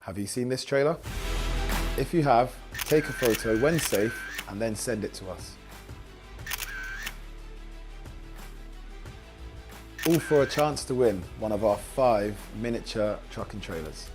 Have you seen this trailer? If you have, take a photo when safe and then send it to us. All for a chance to win one of our 5 miniature truck and trailers.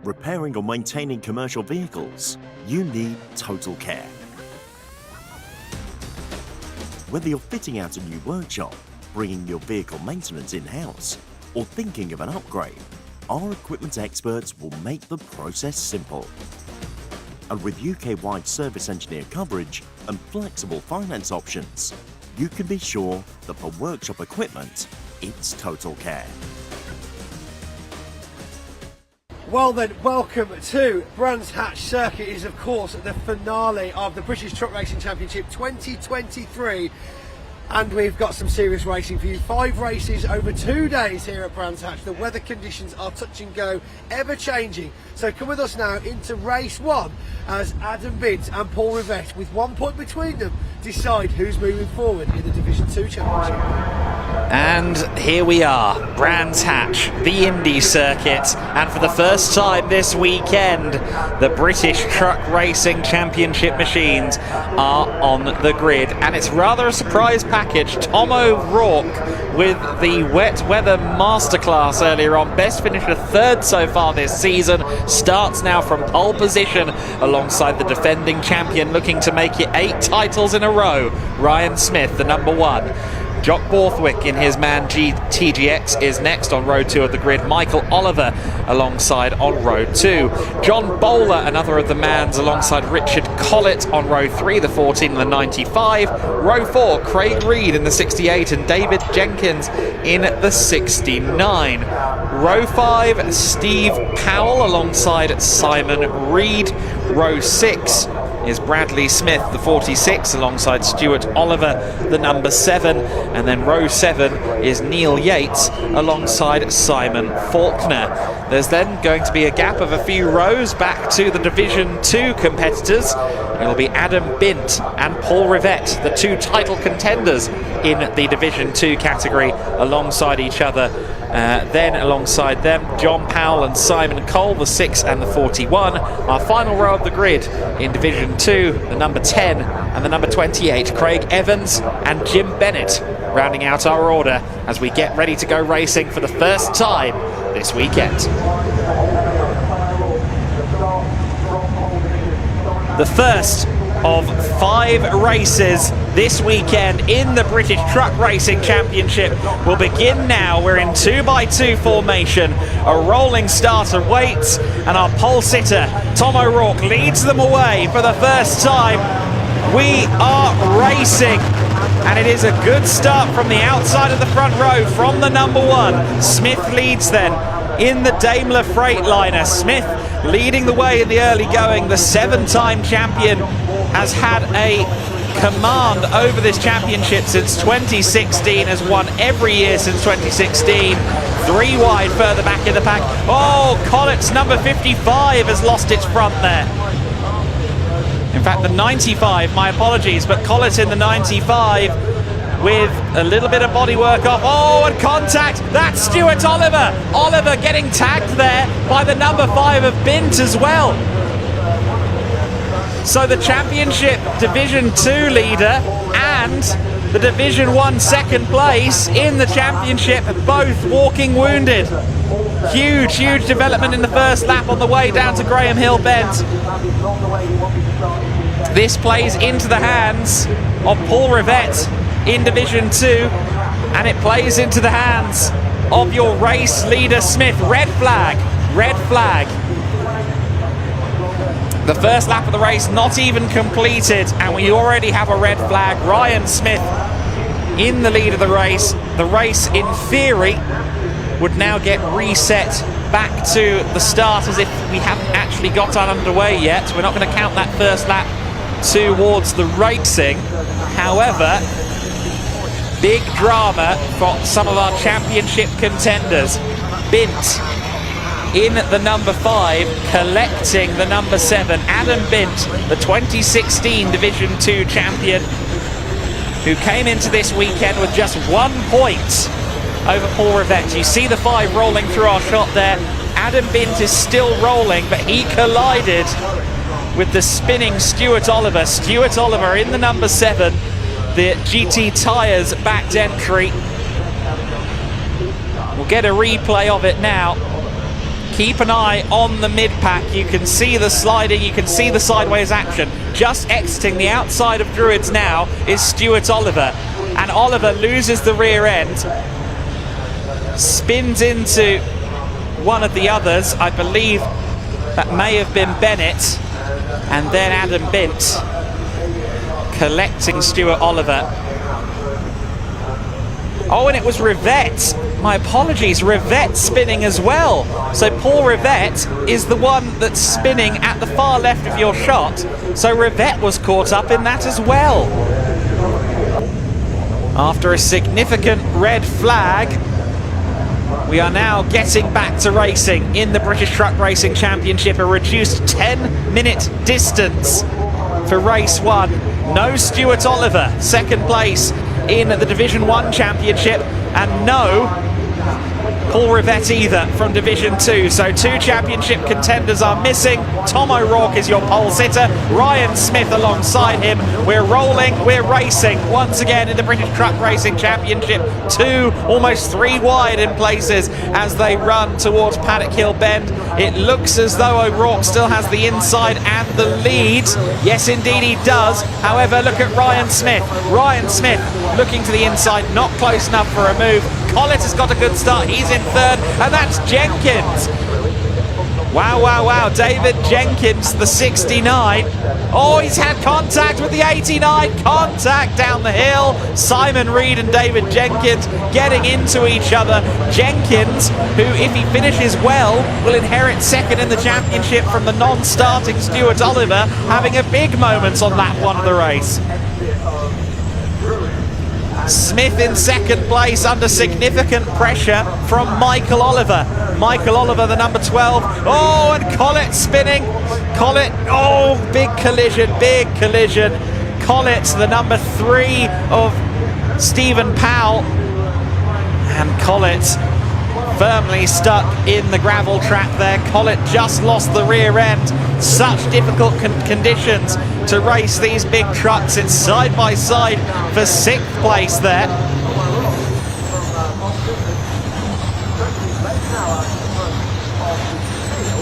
Repairing or maintaining commercial vehicles, you need Total Care. Whether you're fitting out a new workshop, bringing your vehicle maintenance in-house, or thinking of an upgrade, our equipment experts will make the process simple. And with UK-wide service engineer coverage and flexible finance options, you can be sure that for workshop equipment, it's Total Care. Well then, welcome to Brands Hatch Circuit. It is of course the finale of the British Truck Racing Championship 2023, and we've got some serious racing for you. 5 races over 2 days here at Brands Hatch. The weather conditions are touch and go, ever changing. So come with us now into race 1 as Adam Bint and Paul Rivett, with 1 point between them, decide who's moving forward in the Division 2 Championship. And here we are, Brands Hatch, the Indy circuit, and for the first time this weekend, the British Truck Racing Championship machines are on the grid, and it's rather a surprise package. Tom O'Rourke with the wet weather masterclass earlier on, best finisher 3rd so far this season, starts now from pole position alongside the defending champion looking to make it 8 titles in a row, Ryan Smith, the number 1. Jock Borthwick in his Man TGX is next on row 2 of the grid. Michael Oliver alongside on row 2. John Bowler, another of the Mans, alongside Richard Collett on row 3, the 14 and the 95. Row 4, Craig Reed in the 68 and David Jenkins in the 69. Row 5, Steve Powell alongside Simon Reed. Row 6 is Bradley Smith, the 46, alongside Stuart Oliver, the number 7, and then row 7 is Neil Yates alongside Simon Faulkner. There's then going to be a gap of a few rows back to the Division 2 competitors. It'll be Adam Bint and Paul Rivett, the 2 title contenders in the Division 2 category, alongside each other. Then alongside them, John Powell and Simon Cole, the 6 and the 41. Our final row of the grid in Division 2, the number 10 and the number 28, Craig Evans and Jim Bennett, rounding out our order as we get ready to go racing for the first time this weekend. The first of 5 races this weekend in the British Truck Racing Championship will begin now. We're in 2x2 formation. A rolling start awaits, and our pole sitter Tom O'Rourke leads them away for the first time. We are racing, and it is a good start from the outside of the front row from the number 1. Smith leads then in the Daimler Freightliner. Smith leading the way in the early going. The 7-time champion has had a command over this championship since 2016, has won every year since 2016. 3 wide further back in the pack. Oh, Collett's number 55 has lost its front there. In fact, the 95, my apologies, but Collett in the 95 with a little bit of bodywork off. Oh, and contact. That's Stuart Oliver. Oliver getting tagged there by the number 5 of Bint as well. So the championship Division 2 leader and the Division 1 second place in the championship, both walking wounded. Huge development in the first lap on the way down to Graham Hill Bend. This plays into the hands of Paul Rivett in Division 2, and it plays into the hands of your race leader Smith. Red flag. The first lap of the race not even completed, and we already have a red flag. Ryan Smith in the lead of the race. The race, in theory, would now get reset back to the start as if we haven't actually got underway yet. We're not going to count that first lap towards the racing. However, big drama for some of our championship contenders. Bint in the number 5, collecting the number 7. Adam Bint, the 2016 Division 2 champion, who came into this weekend with just 1 point over Paul Rivett. You see the 5 rolling through our shot there. Adam Bint is still rolling, but he collided with the spinning Stuart Oliver. Stuart Oliver in the number 7, the GT Tyres backed entry. We'll get a replay of it now. Keep an eye on the mid-pack. You can see the sliding, you can see the sideways action. Just exiting the outside of Druids now is Stuart Oliver. And Oliver loses the rear end, spins into one of the others. I believe that may have been Bennett. And then Adam Bint collecting Stuart Oliver. Oh, and it was Rivett. My apologies, Rivett spinning as well. So Paul Rivett is the one that's spinning at the far left of your shot. So Rivett was caught up in that as well. After a significant red flag, we are now getting back to racing in the British Truck Racing Championship. A reduced 10-minute distance for race 1. No Stuart Oliver, second place in the Division 1 Championship, and no Paul Rivett either from Division 2. So 2 championship contenders are missing. Tom O'Rourke is your pole sitter. Ryan Smith alongside him. We're rolling, we're racing once again in the British Truck Racing Championship. 2, almost 3 wide in places as they run towards Paddock Hill Bend. It looks as though O'Rourke still has the inside and the lead. Yes, indeed he does. However, look at Ryan Smith. Ryan Smith looking to the inside, not close enough for a move. Collett has got a good start. He's in 3rd, and that's Jenkins. Wow. David Jenkins, the 69. Oh, he's had contact with the 89. Contact down the hill. Simon Reed and David Jenkins getting into each other. Jenkins, who, if he finishes well, will inherit 2nd in the championship from the non-starting Stuart Oliver, having a big moment on that one of the race. Smith in 2nd place under significant pressure from Michael Oliver. Michael Oliver, the number 12. Oh, and Collett spinning. Collett, oh, big collision. Collett, the number 3 of Stephen Powell. And Collett firmly stuck in the gravel trap there. Collett just lost the rear end. Such difficult conditions to race these big trucks. It's side by side for 6th place there.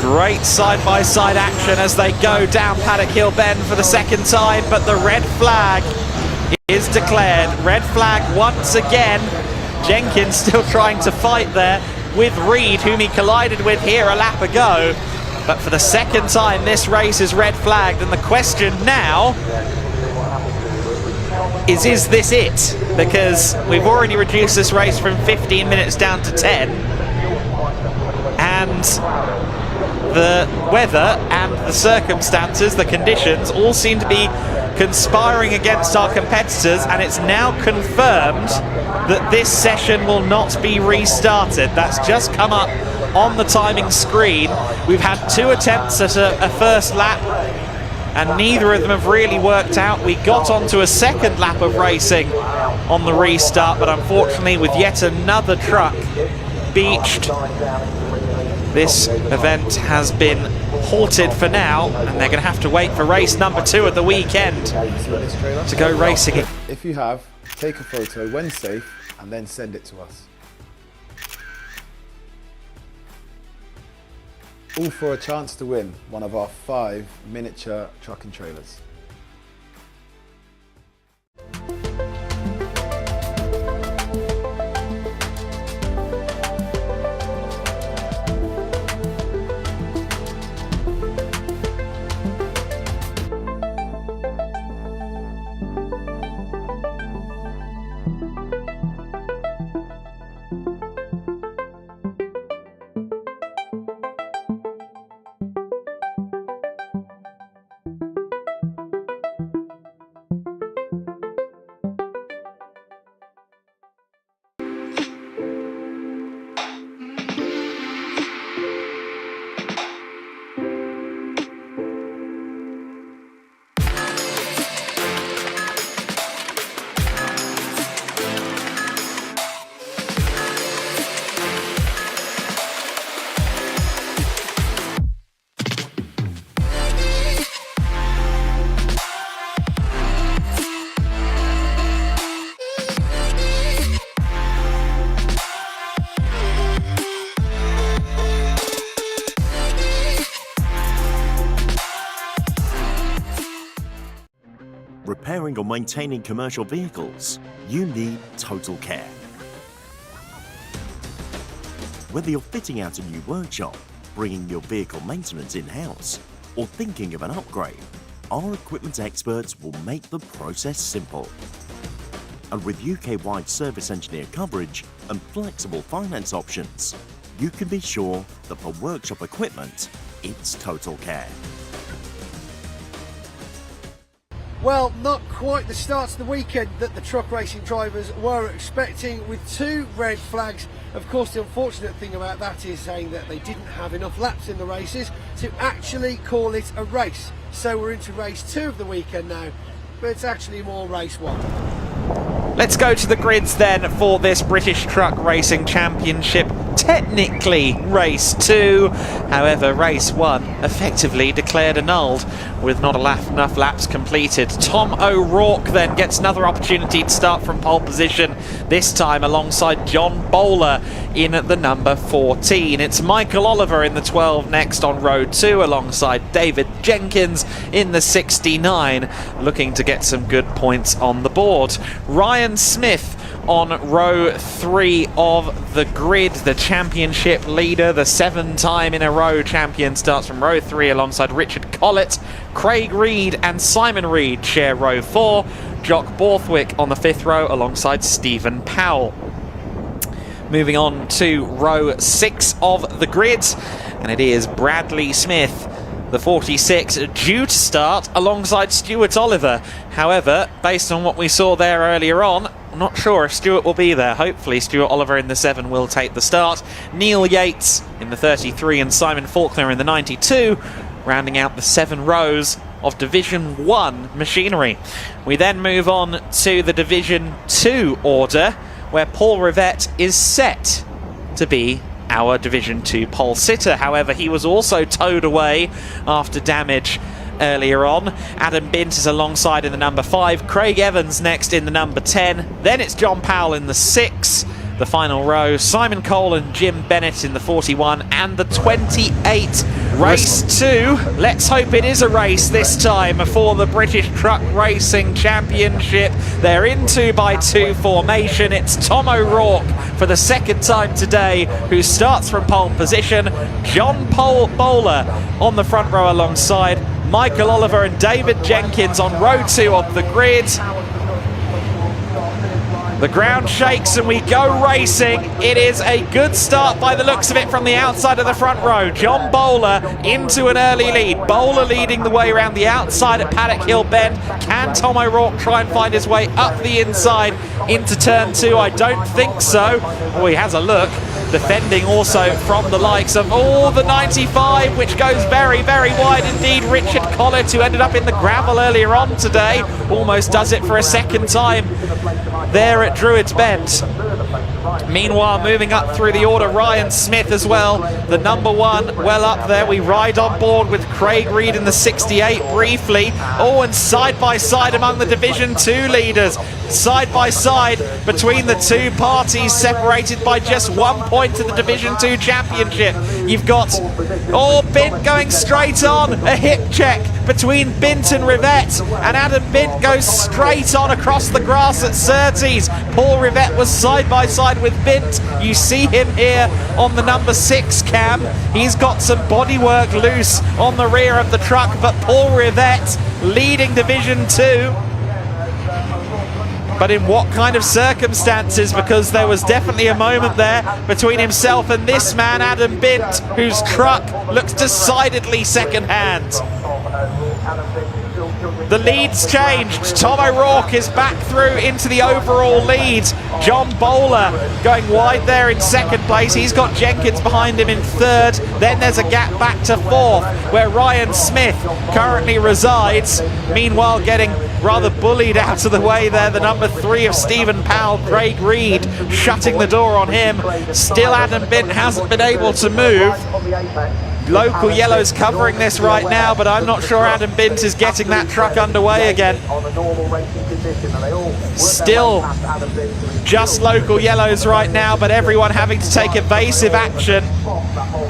Great side-by-side action as they go down Paddock Hill Bend for the 2nd time, but the red flag is declared. Red flag once again. Jenkins still trying to fight there with Reed, whom he collided with here a lap ago. But for the 2nd time, this race is red flagged, and the question now is this it? Because we've already reduced this race from 15 minutes down to 10. And the weather and the circumstances, the conditions, all seem to be conspiring against our competitors, and it's now confirmed that this session will not be restarted. That's just come up on the timing screen. We've had 2 attempts at a first lap, and neither of them have really worked out. We got onto a 2nd lap of racing on the restart, but unfortunately with yet another truck beached, this event has been halted for now, and they're going to have to wait for race number 2 of the weekend to go racing it. If you have, take a photo when safe and then send it to us. All for a chance to win one of our 5 miniature truck and trailers. Repairing or maintaining commercial vehicles, you need Total Care. Whether you're fitting out a new workshop, bringing your vehicle maintenance in-house, or thinking of an upgrade, our equipment experts will make the process simple. And with UK-wide service engineer coverage and flexible finance options, you can be sure that for workshop equipment, it's Total Care. Well, not quite the start to the weekend that the truck racing drivers were expecting, with 2 red flags. Of course, the unfortunate thing about that is saying that they didn't have enough laps in the races to actually call it a race. So we're into race 2 of the weekend now, but it's actually more race 1. Let's go to the grids then for this British Truck Racing Championship. Technically race 2, however race 1 effectively declared annulled with not enough laps completed. Tom O'Rourke then gets another opportunity to start from pole position, this time alongside John Bowler in the number 14. It's Michael Oliver in the 12 next on row 2 alongside David Jenkins in the 69, looking to get some good points on the board. Ryan Smith on row 3 of the grid, the championship leader, the 7-time in a row champion, starts from row 3 alongside Richard Collett. Craig Reed and Simon Reed share row 4. Jock Borthwick on the 5th row alongside Stephen Powell. Moving on to row 6 of the grid, and it is Bradley Smith, the 46, due to start alongside Stuart Oliver. However, based on what we saw there earlier on, I'm not sure if Stuart will be there. Hopefully Stuart Oliver in the 7 will take the start. Neil Yates in the 33 and Simon Faulkner in the 92, rounding out the 7 rows of Division 1 machinery. We then move on to the Division 2 order, where Paul Rivette is set to be our Division 2 pole sitter. However, he was also towed away after damage earlier on. Adam Bint is alongside in the number 5, Craig Evans next in the number 10, then it's John Powell in the 6, the final row, Simon Cole and Jim Bennett in the 41 and the 28. Race 2, let's hope it is a race this time for the British Truck Racing Championship. They're in 2x2 formation. It's Tom O'Rourke for the 2nd time today, who starts from pole position. John Bowler on the front row alongside Michael Oliver and David Jenkins on row 2 of the grid. The ground shakes and we go racing. It is a good start by the looks of it from the outside of the front row. John Bowler into an early lead. Bowler leading the way around the outside at Paddock Hill Bend. Can Tom O'Rourke try and find his way up the inside into turn 2? I don't think so. Oh, he has a look. Defending also from the likes of the 95, which goes very, very wide indeed. Richard Collett, who ended up in the gravel earlier on today, almost does it for a 2nd time. there at Druids Bend. Meanwhile, moving up through the order, Ryan Smith as well, the number 1, well up there. We ride on board with Craig Reed in the 68 briefly. Oh, and side by side among the Division 2 leaders. Side by side between the two parties, separated by just 1 point to the Division 2 Championship. You've got, Bint going straight on. A hip check between Bint and Rivette, and Adam Bint goes straight on across the grass at Surtees. Paul Rivette was side by side with Bint. You see him here on the number 6 cam. He's got some bodywork loose on the rear of the truck, but Paul Rivette leading Division 2. But in what kind of circumstances? Because there was definitely a moment there between himself and this man, Adam Bint, whose truck looks decidedly second-hand. The lead's changed. Tom O'Rourke is back through into the overall lead. John Bowler going wide there in second place. He's got Jenkins behind him in third. Then there's a gap back to fourth, where Ryan Smith currently resides. Meanwhile, getting rather bullied out of the way there, the number 3 of Stephen Powell, Craig Reed, shutting the door on him. Still Adam Bint hasn't been able to move. Local Yellow's covering this right now, but I'm not sure Adam Bint is getting that truck underway again. Still just Local Yellows right now, but everyone having to take evasive action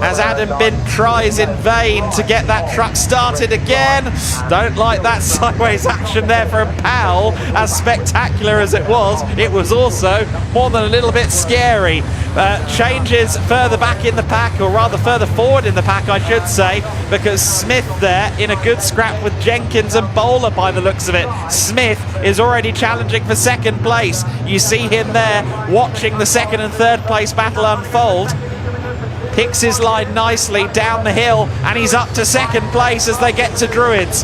as Adam Bint tries in vain to get that truck started again. Don't like that sideways action there from Powell. As spectacular as it was also more than a little bit scary. Changes further back in the pack, or rather further forward in the pack I should say, because Smith there in a good scrap with Jenkins and Bowler by the looks of it. Smith is already challenging for second place. You see him there watching the second and third place battle unfold. Picks his line nicely down the hill, and he's up to second place as they get to Druids.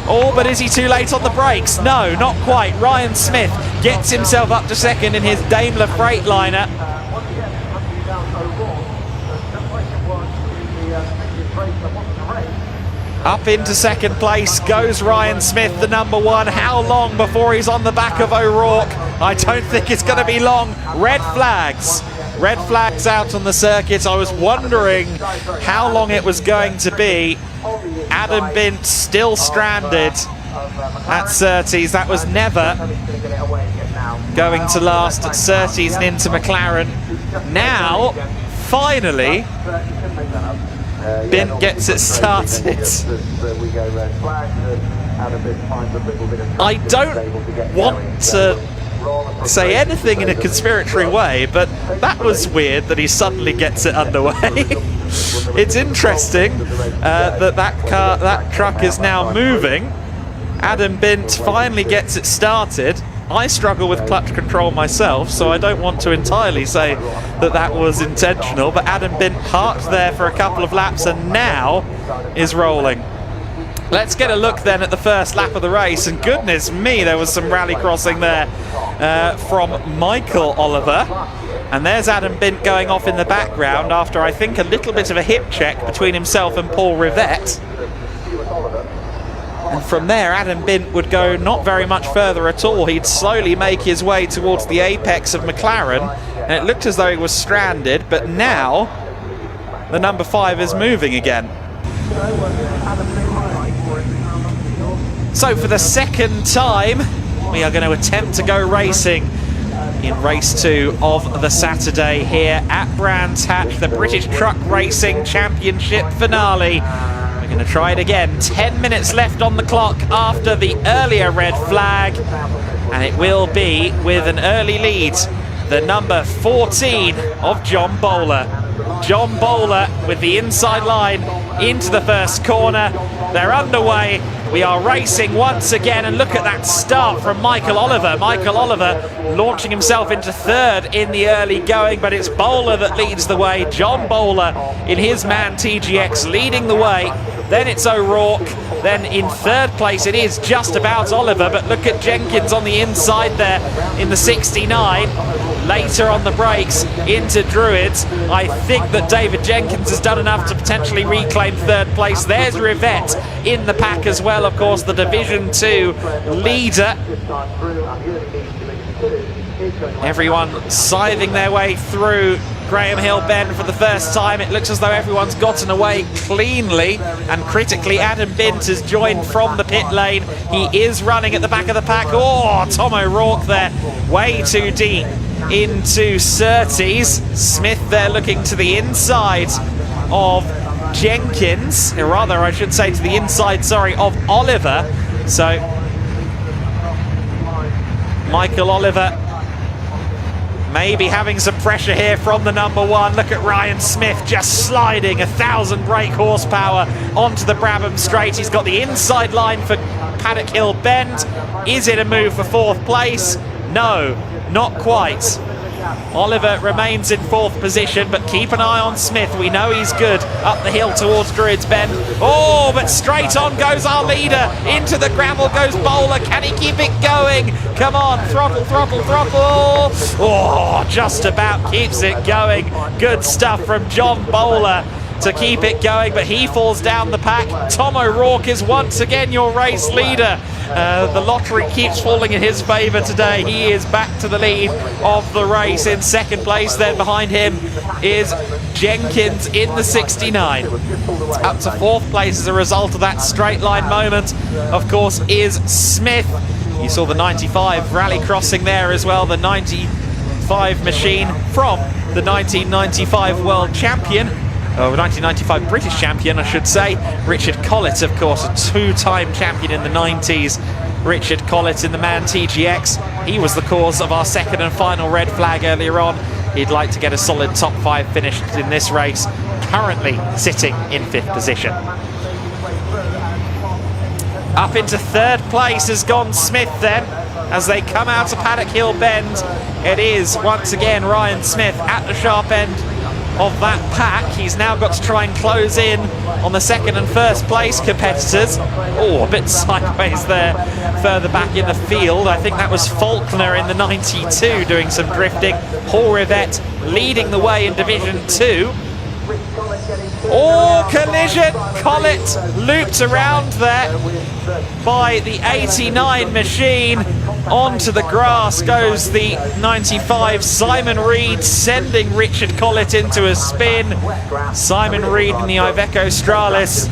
Oh, but is he too late on the brakes? No, not quite. Ryan Smith gets himself up to second in his Daimler Freightliner. Up into second place goes Ryan Smith, the number 1. How long before he's on the back of O'Rourke? I don't think it's going to be long. Red flags. Red flags out on the circuit. I was wondering how long it was going to be. Adam Bint still stranded at Surtees. That was never going to last at Surtees and into McLaren. Now, finally, Bint gets it started. I don't want to say anything in a conspiratory way, but that was weird that he suddenly gets it underway. It's interesting that truck is now moving. Adam Bint finally gets it started. I struggle with clutch control myself, so I don't want to entirely say that was intentional, but Adam Bint parked there for a couple of laps and now is rolling. Let's get a look then at the first lap of the race, and goodness me, there was some rally crossing there from Michael Oliver. And there's Adam Bint going off in the background after I think a little bit of a hip check between himself and Paul Rivette. And from there, Adam Bint would go not very much further at all. He'd slowly make his way towards the apex of McLaren, and it looked as though he was stranded, but now the number 5 is moving again. So for the second time, we are going to attempt to go racing in race 2 of the Saturday here at Brands Hatch, the British Truck Racing Championship finale. We're going to try it again. 10 minutes left on the clock after the earlier red flag, and it will be with an early lead, the number 14 of John Bowler. John Bowler with the inside line into the first corner. They're underway. We are racing once again, and look at that start from Michael Oliver. Michael Oliver launching himself into third in the early going, but it's Bowler that leads the way. John Bowler in his Man TGX leading the way. Then it's O'Rourke. Then in third place it is just about Oliver, but look at Jenkins on the inside there in the 69. Later on the brakes into Druids. I think that David Jenkins has done enough to potentially reclaim third place. There's Rivette in the pack as well, of course, the Division 2 leader. Everyone scything their way through Graham Hill Bend for the first time. It looks as though everyone's gotten away cleanly, and critically Adam Bint has joined from the pit lane. He is running at the back of the pack. Oh, Tom O'Rourke there, way too deep into Surtees. Smith there looking to the inside of Jenkins, or rather I should say to the inside, sorry, of Oliver. So Michael Oliver maybe having some pressure here from the number one. Look at Ryan Smith just sliding 1,000 brake horsepower onto the Brabham straight. He's got the inside line for Paddock Hill Bend. Is it a move for fourth place? No, not quite. Oliver remains in fourth position, but keep an eye on Smith. We know he's good up the hill towards Druids Bend. Oh, but straight on goes our leader. Into the gravel goes Bowler. Can he keep it going? Come on, throttle, throttle, throttle. Oh, just about keeps it going. Good stuff from John Bowler to keep it going, but he falls down the pack. Tom O'Rourke is once again your race leader. The lottery keeps falling in his favour today. He is back to the lead of the race in second place. Then behind him is Jenkins in the 69. Up to fourth place as a result of that straight line moment, of course, is Smith. You saw the 95 rally crossing there as well, the 95 machine from the 1995 world champion. 1995 British champion, I should say. Richard Collett, of course, a two-time champion in the 90s. Richard Collett in the MAN TGX. He was the cause of our second and final red flag earlier on. He'd like to get a solid top 5 finish in this race. Currently sitting in 5th position. Up into 3rd place has gone Smith then, as they come out of Paddock Hill Bend. It is once again Ryan Smith at the sharp end of that pack. He's now got to try and close in on the 2nd and 1st place competitors. Oh, a bit sideways there further back in the field. I think that was Faulkner in the 92 doing some drifting. Paul Rivette leading the way in Division 2. Oh, collision! Collett looped around there by the 89 machine. Onto the grass goes the 95. Simon Reed sending Richard Collett into a spin. Simon Reed in the Iveco Stralis.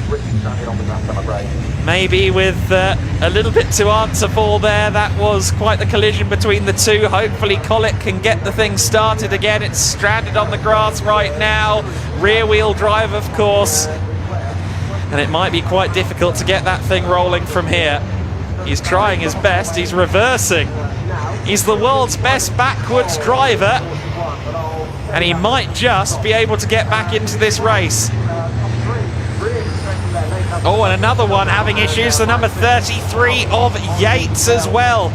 Maybe with a little bit to answer for there. That was quite the collision between the two. Hopefully Collett can get the thing started again. It's stranded on the grass right now. Rear wheel drive, of course. And it might be quite difficult to get that thing rolling from here. He's trying his best. He's reversing. He's the world's best backwards driver. And he might just be able to get back into this race. Oh, and another one having issues, the number 33 of Yates as well.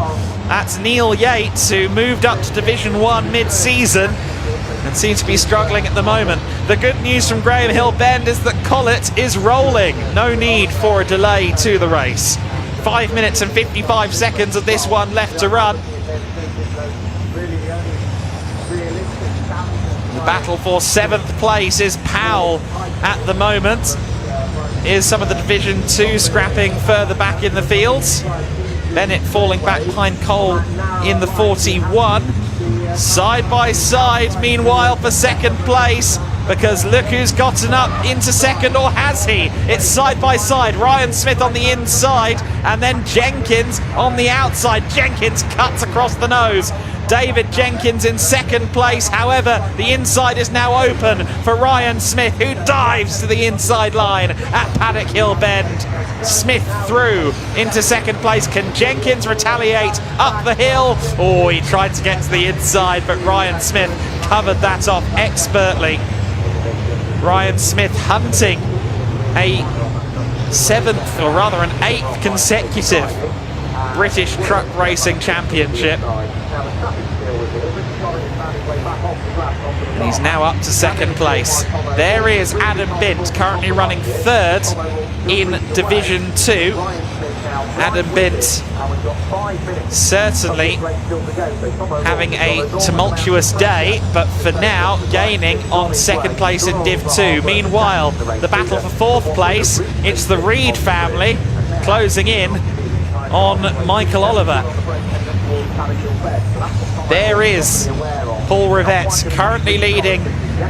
That's Neil Yates, who moved up to Division 1 mid-season and seems to be struggling at the moment. The good news from Graham Hill Bend is that Collett is rolling. No need for a delay to the race. 5 minutes and 55 seconds of this one left to run. The battle for 7th place is Powell at the moment. Is some of the Division 2 scrapping further back in the fields. Bennett falling back behind Cole in the 41. Side by side, meanwhile, for 2nd place, because look who's gotten up into 2nd, or has he? It's side by side. Ryan Smith on the inside, and then Jenkins on the outside. Jenkins cuts across the nose. David Jenkins in 2nd place. However, the inside is now open for Ryan Smith, who dives to the inside line at Paddock Hill Bend. Smith through into 2nd place. Can Jenkins retaliate up the hill? Oh, he tried to get to the inside, but Ryan Smith covered that off expertly. Ryan Smith hunting a 7th, or rather an 8th consecutive British Truck Racing Championship. And he's now up to 2nd place. There is Adam Bint, currently running 3rd in Division 2. Adam Bint certainly having a tumultuous day, but for now gaining on 2nd place in Div 2. Meanwhile, the battle for 4th place, it's the Reed family closing in on Michael Oliver. There is Paul Rivette, currently leading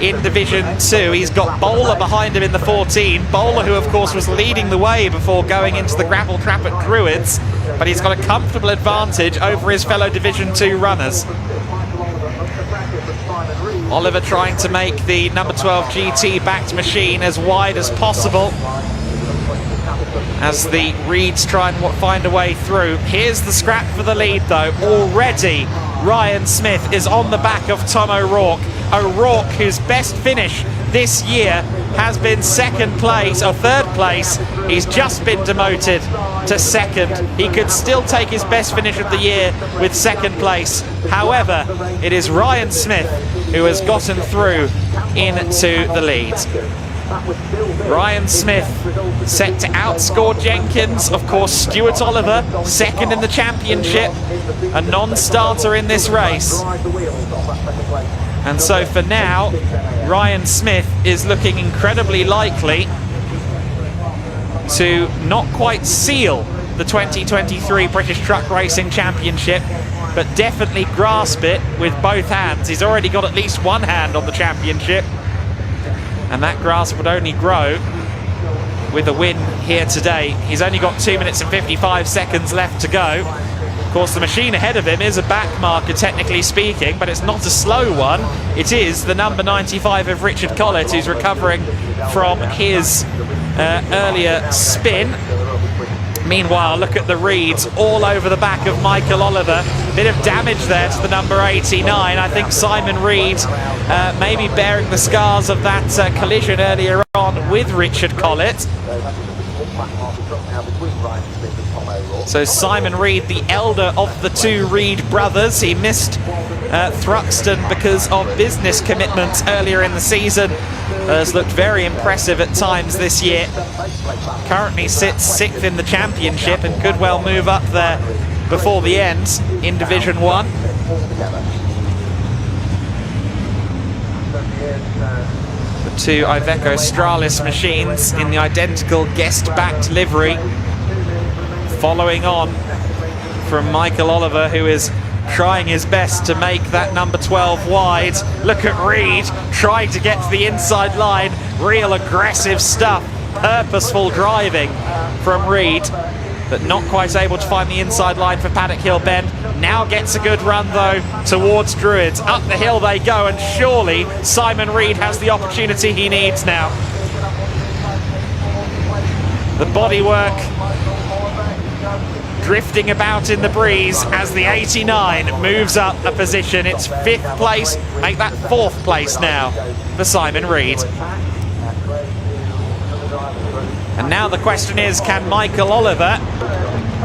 in Division 2. He's got Bowler behind him in the 14. Bowler, who of course was leading the way before going into the gravel trap at Druids, but he's got a comfortable advantage over his fellow Division 2 runners. Oliver trying to make the number 12 GT backed machine as wide as possible as the Reeds try and find a way through. Here's the scrap for the lead though. Already Ryan Smith is on the back of Tom O'Rourke. O'Rourke, whose best finish this year has been second place or third place. He's just been demoted to second. He could still take his best finish of the year with second place. However, it is Ryan Smith who has gotten through into the lead. Ryan Smith set to outscore Jenkins. Of course, Stuart Oliver, second in the championship, a non-starter in this race. And so for now, Ryan Smith is looking incredibly likely to not quite seal the 2023 British Truck Racing Championship, but definitely grasp it with both hands. He's already got at least one hand on the championship, and that grasp would only grow with a win here today. He's only got 2 minutes and 55 seconds left to go. Of course, the machine ahead of him is a back marker, technically speaking, but it's not a slow one. It is the number 95 of Richard Collett, who's recovering from his earlier spin. Meanwhile, look at the Reeds all over the back of Michael Oliver. Bit of damage there to the number 89. I think Simon Reed maybe bearing the scars of that collision earlier on with Richard Collett. So Simon Reed, the elder of the two Reed brothers, he missed Thruxton because of business commitments earlier in the season. Has looked very impressive at times this year. Currently sits 6th in the championship and could well move up there before the end in Division 1. The two Iveco Stralis machines in the identical guest-backed livery, following on from Michael Oliver, who is trying his best to make that number 12 wide. Look at Reed trying to get to the inside line. Real aggressive stuff, purposeful driving from Reed, but not quite able to find the inside line for Paddock Hill Bend. Now gets a good run though towards Druids. Up the hill they go, and surely Simon Reed has the opportunity he needs now. The bodywork drifting about in the breeze as the 89 moves up a position. It's 5th place, make that 4th place now for Simon Reed. And now the question is, can Michael Oliver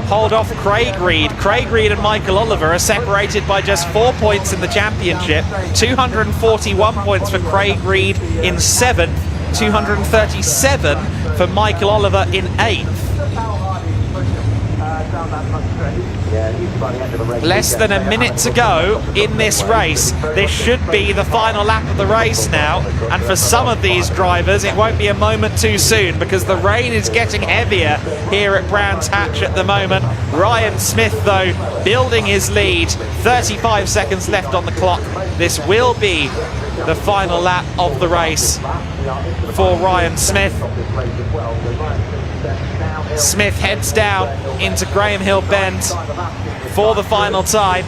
hold off Craig Reed? Craig Reed and Michael Oliver are separated by just 4 points in the championship. 241 points for Craig Reed in 7th, 237 for Michael Oliver in 8th. Less than a minute to go in this race. This should be the final lap of the race now, and for some of these drivers it won't be a moment too soon, because the rain is getting heavier here at Brands Hatch at the moment. Ryan Smith though building his lead, 35 seconds left on the clock. This will be the final lap of the race for Ryan Smith. Smith heads down into Graham Hill Bend for the final time.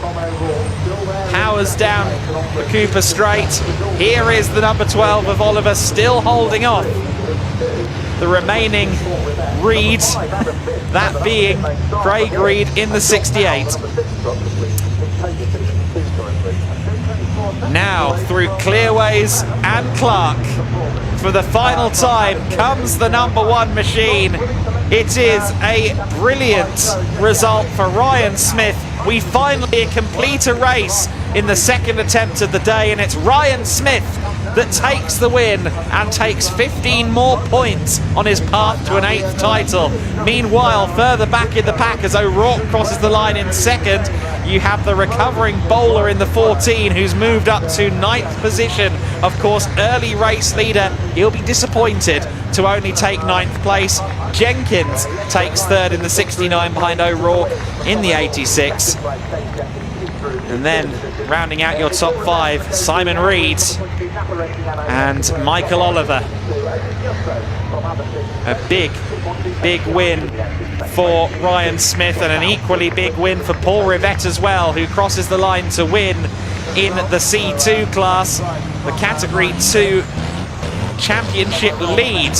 Powers down the Cooper Straight. Here is the number 12 of Oliver, still holding off the remaining Reeds, that being Craig Reed in the 68. Now through Clearways and Clark, for the final time comes the number 1 machine. It is a brilliant result for Ryan Smith. We finally complete a race in the second attempt of the day, and it's Ryan Smith that takes the win and takes 15 more points on his path to an 8th title. Meanwhile, further back in the pack as O'Rourke crosses the line in second, you have the recovering Bowler in the 14, who's moved up to 9th position. Of course, early race leader, he'll be disappointed to only take 9th place. Jenkins takes 3rd in the 69 behind O'Rourke in the 86. And then rounding out your top 5, Simon Reed and Michael Oliver. A big win for Ryan Smith, and an equally big win for Paul Rivett as well, who crosses the line to win in the C2 class. The Category 2 championship lead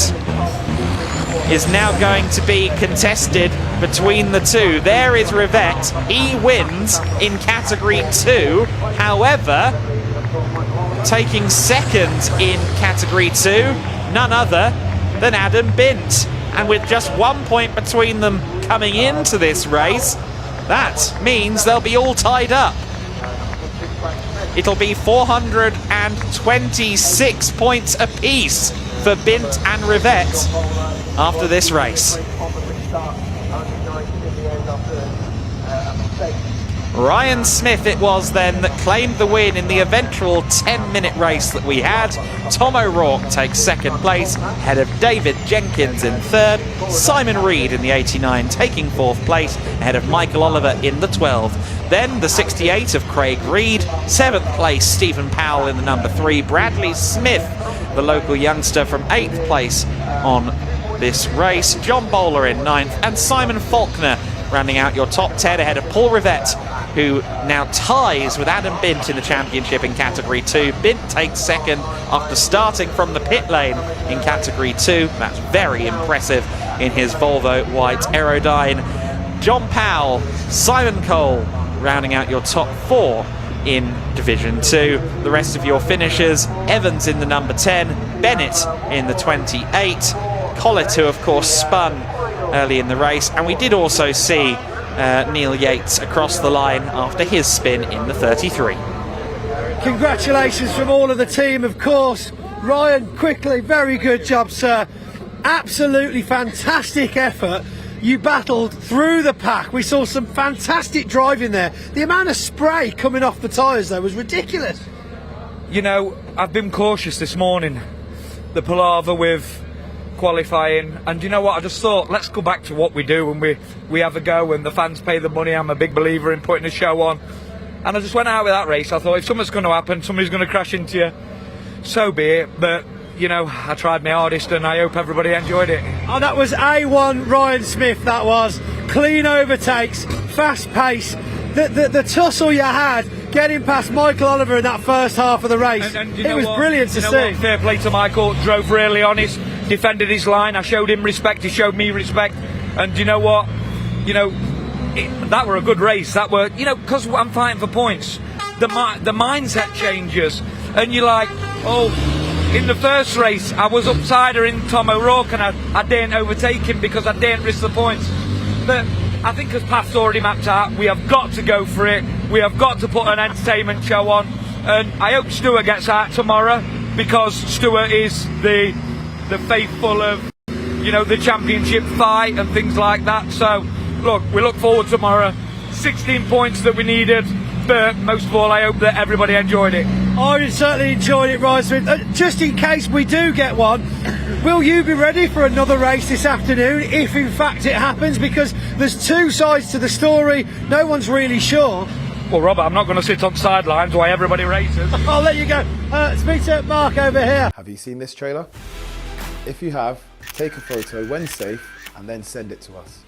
is now going to be contested between the two. There is Rivett. He wins in Category 2. However, taking second in Category 2, none other than Adam Bint. And with just 1 point between them coming into this race, that means they'll be all tied up. It'll be 426 points apiece for Bint and Rivett after this race. Ryan Smith it was then that claimed the win in the eventual 10-minute race that we had. Tom O'Rourke takes second place, ahead of David Jenkins in third. Simon Reed in the 89 taking fourth place, ahead of Michael Oliver in the 12. Then the 68 of Craig Reed, seventh place Stephen Powell in the number 3. Bradley Smith, the local youngster, from 8th place on this race. John Bowler in 9th, and Simon Faulkner rounding out your top 10 ahead of Paul Rivett, who now ties with Adam Bint in the championship in Category 2. Bint takes second after starting from the pit lane in Category 2. That's very impressive in his Volvo white Aerodyne. John Powell, Simon Cole rounding out your top 4 in Division 2. The rest of your finishers: Evans in the number 10, Bennett in the 28, Collett, who of course spun early in the race, and we did also see Neil Yates across the line after his spin in the 33. Congratulations from all of the team, of course. Ryan, quickly, very good job, sir. Absolutely fantastic effort. You battled through the pack. We saw some fantastic driving there. The amount of spray coming off the tyres, though, was ridiculous. You know, I've been cautious this morning. The palaver with qualifying, and you know what, I just thought, let's go back to what we do, and we have a go, and the fans pay the money. I'm a big believer in putting a show on, and I just went out with that race. I thought, if something's going to happen, somebody's going to crash into you, so be it. But you know, I tried my hardest, and I hope everybody enjoyed it. Oh, that was A1 Ryan Smith. That was clean overtakes, fast pace. The tussle you had getting past Michael Oliver in that first half of the race, and it was brilliant to see. What? Fair play to Michael, drove really honest, defended his line. I showed him respect, he showed me respect, and you know what, that were a good race. That were, because I'm fighting for points, the mindset changes, and you're like, oh, in the first race I was upsider in Tom O'Rourke, and I didn't overtake him because I didn't risk the points. But I think as path's already mapped out, we have got to go for it. We have got to put an entertainment show on, and I hope Stuart gets out tomorrow, because Stuart is the faithful of, the championship fight and things like that. So, look, we look forward tomorrow. 16 points that we needed, but most of all, I hope that everybody enjoyed it. I certainly enjoyed it, Ryan Smith. Just in case we do get one, will you be ready for another race this afternoon, if in fact it happens? Because there's two sides to the story. No one's really sure. Well, Robert, I'm not going to sit on sidelines while everybody races. I'll let you go. Speak to Mark over here. Have you seen this trailer? If you have, take a photo when safe and then send it to us.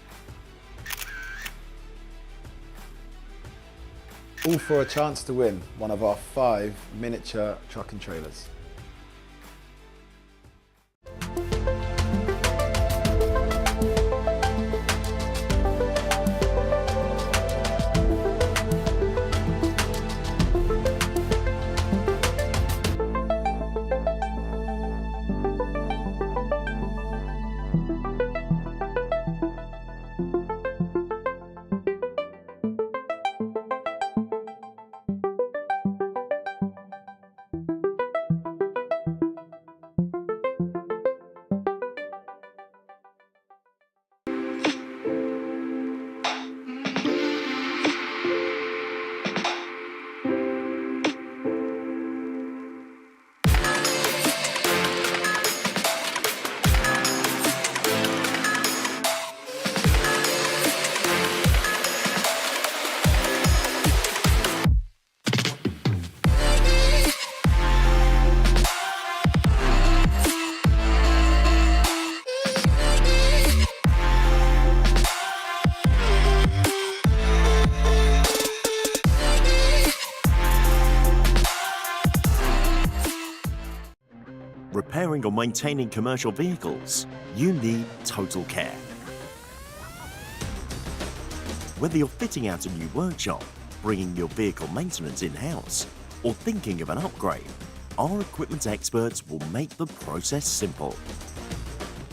All for a chance to win one of our 5 miniature truck and trailers. repairing or maintaining commercial vehicles, you need Total Care. Whether you're fitting out a new workshop, bringing your vehicle maintenance in-house, or thinking of an upgrade, our equipment experts will make the process simple.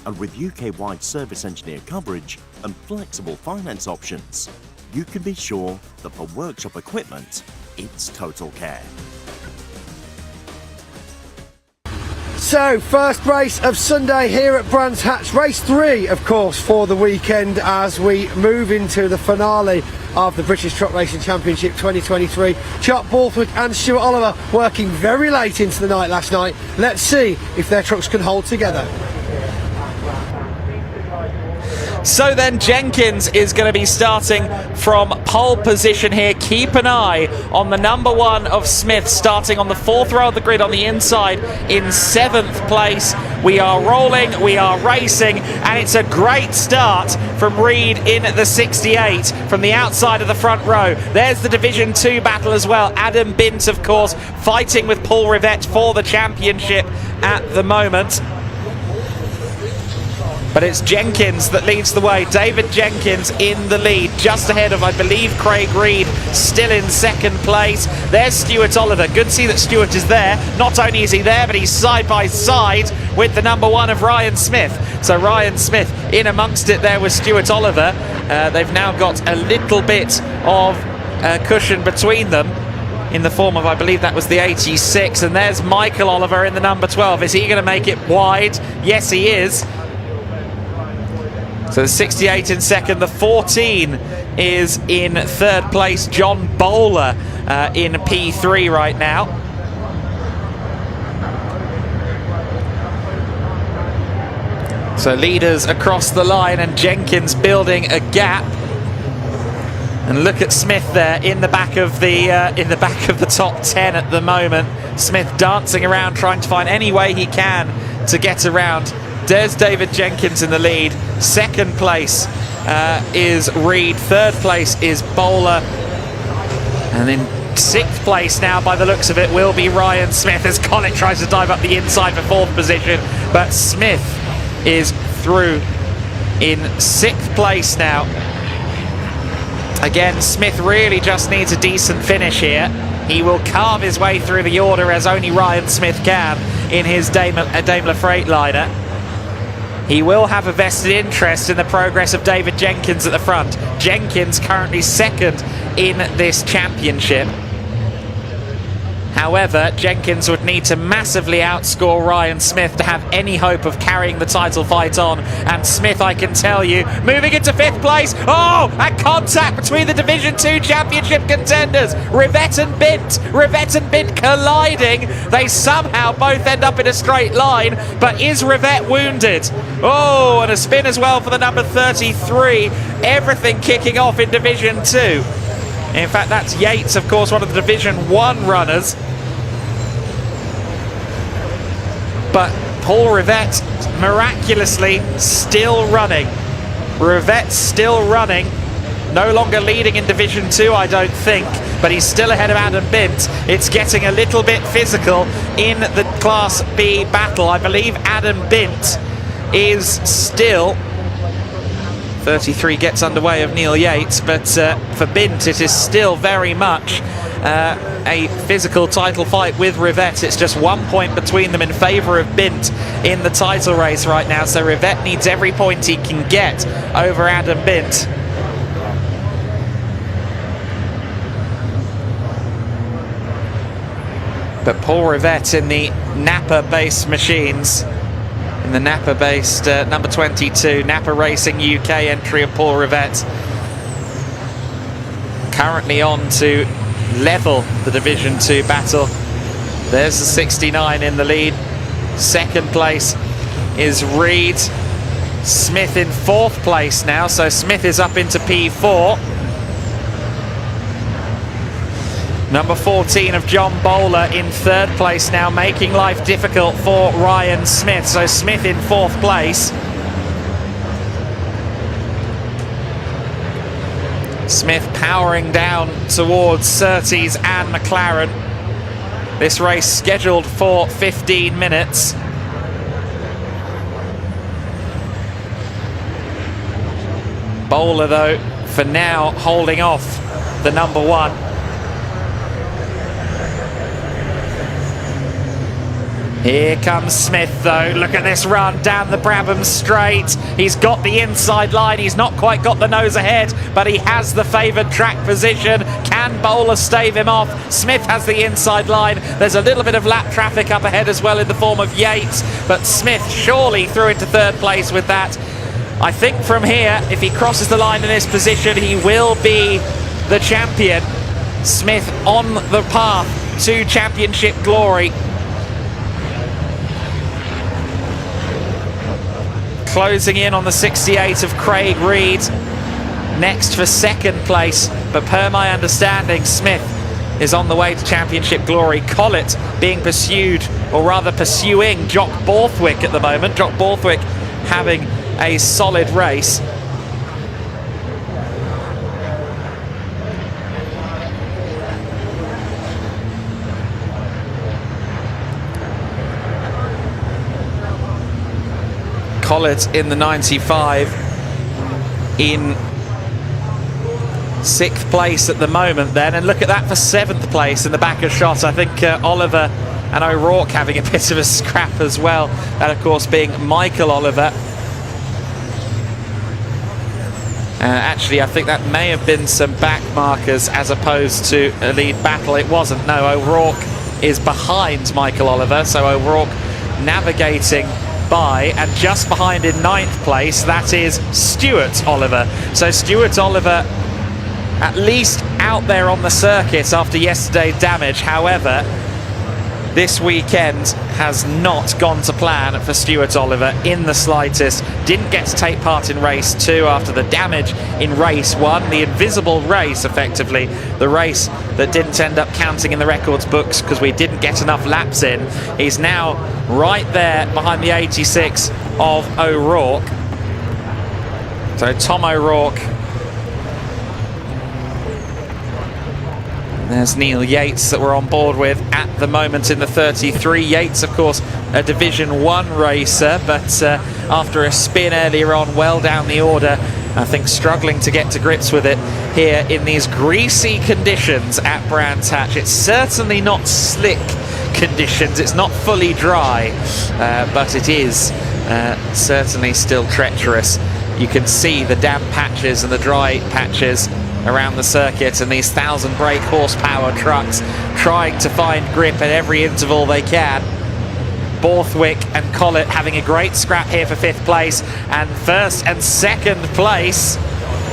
And with UK-wide service engineer coverage and flexible finance options, you can be sure that for workshop equipment, it's Total Care. So, first race of Sunday here at Brands Hatch. Race 3, of course, for the weekend as we move into the finale of the British Truck Racing Championship 2023. Chuck Borthwick and Stuart Oliver working very late into the night last night. Let's see if their trucks can hold together. So then Jenkins is going to be starting from pole position here. Keep an eye on the number 1 of Smith starting on the 4th row of the grid on the inside in 7th place. We are rolling, we are racing, and it's a great start from Reed in the 68 from the outside of the front row. There's the Division 2 battle as well. Adam Bint, of course, fighting with Paul Rivett for the championship at the moment. But it's Jenkins that leads the way. David Jenkins in the lead, just ahead of, I believe, Craig Reed, still in 2nd place. There's Stuart Oliver. Good to see that Stuart is there. Not only is he there, but he's side by side with the number 1 of Ryan Smith. So Ryan Smith in amongst it there with Stuart Oliver. They've now got a little bit of cushion between them in the form of, I believe that was the 86. And there's Michael Oliver in the number 12. Is he going to make it wide? Yes, he is. So the 68 in 2nd, the 14 is in 3rd place. John Bowler in P3 right now. So leaders across the line and Jenkins building a gap. And look at Smith there in the back of the top 10 at the moment. Smith dancing around trying to find any way he can to get around. There's David Jenkins in the lead. 2nd place is Reed. 3rd place is Bowler. And in 6th place now, by the looks of it, will be Ryan Smith as Collett tries to dive up the inside for 4th position. But Smith is through in 6th place now. Again, Smith really just needs a decent finish here. He will carve his way through the order as only Ryan Smith can in his Daimler Freightliner. He will have a vested interest in the progress of David Jenkins at the front. Jenkins currently 2nd in this championship. However, Jenkins would need to massively outscore Ryan Smith to have any hope of carrying the title fight on. And Smith, I can tell you, moving into 5th place. Oh, and contact between the Division 2 championship contenders. Rivett and Bint. Rivett and Bint colliding. They somehow both end up in a straight line. But is Rivett wounded? Oh, and a spin as well for the number 33. Everything kicking off in Division 2. In fact, that's Yates, of course, one of the Division 1 runners. But Paul Rivett miraculously still running. Rivett still running. No longer leading in Division 2, I don't think, but he's still ahead of Adam Bint. It's getting a little bit physical in the Class B battle. I believe Adam Bint is still... 33 gets underway of Neil Yates, but for Bint it is still very much a physical title fight with Rivett. It's just 1 point between them in favour of Bint in the title race right now, so Rivett needs every point he can get over Adam Bint. But Paul Rivett in the Napa-based machines, in the Napa-based number 22, Napa Racing UK entry of Paul Rivett, currently on to level the Division 2 battle. There's the 69 in the lead. 2nd place is Reed. Smith in 4th place now, so Smith is up into P4. Number 14 of John Bowler in 3rd place now, making life difficult for Ryan Smith. So Smith in 4th place. Smith powering down towards Surtees and McLaren. This race scheduled for 15 minutes. Bowler, though, for now holding off the number 1. Here comes Smith, though. Look at this run down the Brabham Straight. He's got the inside line. He's not quite got the nose ahead, but he has the favoured track position. Can Bowler stave him off? Smith has the inside line. There's a little bit of lap traffic up ahead as well in the form of Yates, but Smith surely through into 3rd place with that. I think from here, if he crosses the line in this position, he will be the champion. Smith on the path to championship glory. Closing in on the 68 of Craig Reed, next for 2nd place, but per my understanding, Smith is on the way to championship glory. Collett being pursued, or rather pursuing, Jock Borthwick at the moment. Jock Borthwick having a solid race. Collett in the 95 in 6th place at the moment then, and look at that for 7th place in the back of shot. I think Oliver and O'Rourke having a bit of a scrap as well, that of course being Michael Oliver. Actually, I think that may have been some back markers as opposed to a lead battle. It wasn't, no. O'Rourke is behind Michael Oliver, so O'Rourke navigating by, and just behind in 9th place, that is Stuart Oliver. So Stuart Oliver at least out there on the circuit after yesterday's damage. However, this weekend has not gone to plan for Stuart Oliver in the slightest. Didn't get to take part in race 2 after the damage in race 1, the invisible race effectively, the race that didn't end up counting in the records books because we didn't get enough laps in. He's now right there behind the 86 of O'Rourke. So Tom O'Rourke. There's Neil Yates that we're on board with at the moment in the 33. Yates, of course, a Division 1 racer, but after a spin earlier on, well down the order, I think struggling to get to grips with it here in these greasy conditions at Brands Hatch. It's certainly not slick conditions, it's not fully dry, but it is certainly still treacherous. You can see the damp patches and the dry patches around the circuit, and these 1,000 brake horsepower trucks trying to find grip at every interval they can. Borthwick and Collett having a great scrap here for 5th place, and 1st and 2nd place.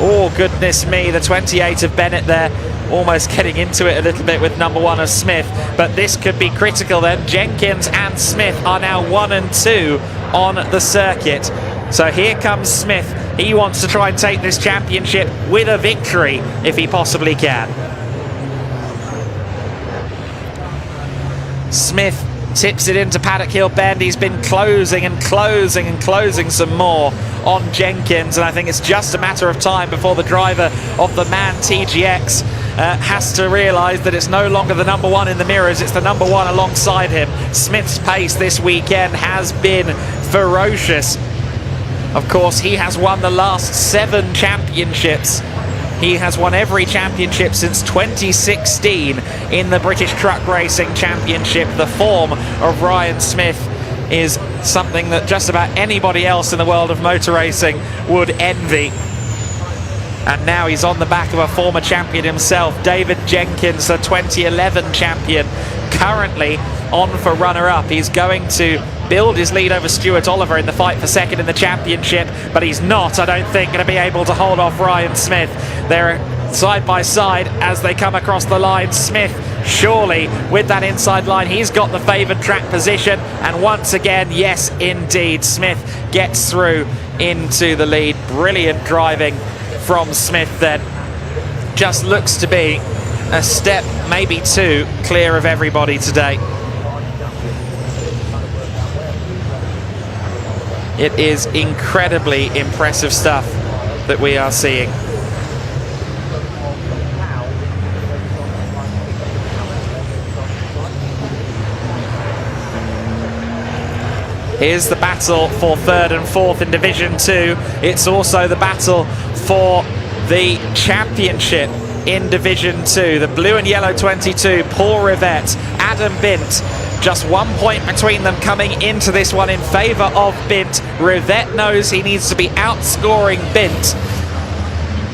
Oh goodness me, the 28 of Bennett there almost getting into it a little bit with number 1 of Smith, but this could be critical then. Jenkins and Smith are now 1 and 2 on the circuit. So here comes Smith. He wants to try and take this championship with a victory if he possibly can. Smith tips it into Paddock Hill Bend. He's been closing and closing and closing some more on Jenkins, and I think it's just a matter of time before the driver of the MAN TGX has to realise that it's no longer the number 1 in the mirrors, it's the number 1 alongside him. Smith's pace this weekend has been ferocious. Of course, he has won the last 7 championships. He has won every championship since 2016 in the British Truck Racing Championship. The form of Ryan Smith is something that just about anybody else in the world of motor racing would envy. And now he's on the back of a former champion himself, David Jenkins, the 2011 champion, currently on for runner-up. He's going to build his lead over Stuart Oliver in the fight for 2nd in the championship, but he's not, I don't think, going to be able to hold off Ryan Smith. They're side by side as they come across the line. Smith, surely, with that inside line, he's got the favoured track position, and once again, yes, indeed, Smith gets through into the lead. Brilliant driving from Smith then. Just looks to be a step, maybe 2, clear of everybody today. It is incredibly impressive stuff that we are seeing. Here's the battle for 3rd and 4th in Division 2. It's also the battle for the championship in Division 2. The blue and yellow 22, Paul Rivett, Adam Bint. Just 1 point between them coming into this one in favour of Bint. Rivett knows he needs to be outscoring Bint.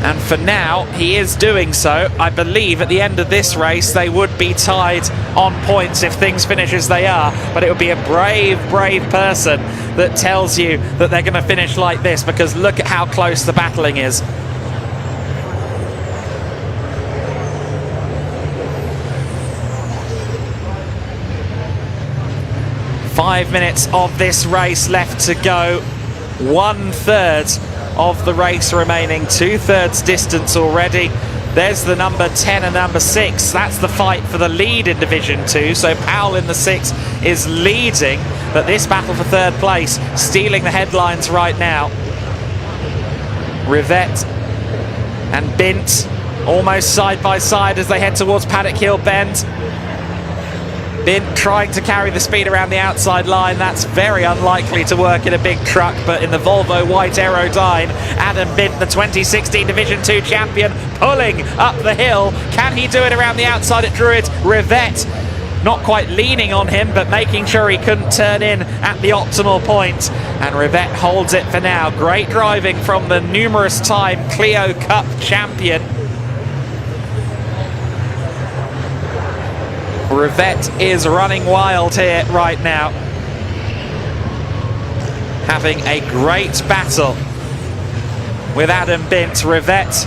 And for now, he is doing so. I believe at the end of this race, they would be tied on points if things finish as they are. But it would be a brave, brave person that tells you that they're going to finish like this, because look at how close the battling is. Five minutes of this race left to go. 1/3 of the race remaining, 2/3 distance already. There's the number 10 and number 6. That's the fight for the lead in Division 2. So Powell in the 6 is leading, but this battle for third place stealing the headlines right now. Rivett and Bint almost side by side as they head towards Paddock Hill Bend. Bint trying to carry the speed around the outside line. That's very unlikely to work in a big truck, but in the Volvo White Aerodyne, Adam Bint, the 2016 Division 2 champion, pulling up the hill. Can he do it around the outside at Druids? Rivett not quite leaning on him, but making sure he couldn't turn in at the optimal point. And Rivett holds it for now. Great driving from the numerous time Clio Cup champion. Rivett is running wild here right now, having a great battle with Adam Bint. Rivett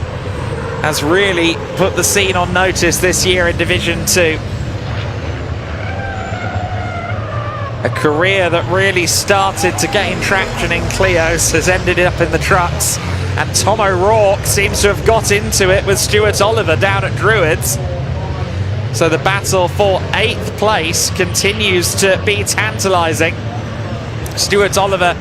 has really put the scene on notice this year in Division 2. A career that really started to gain traction in Clios has ended up in the trucks, and Tom O'Rourke seems to have got into it with Stuart Oliver down at Druids. So the battle for 8th place continues to be tantalising. Stuart Oliver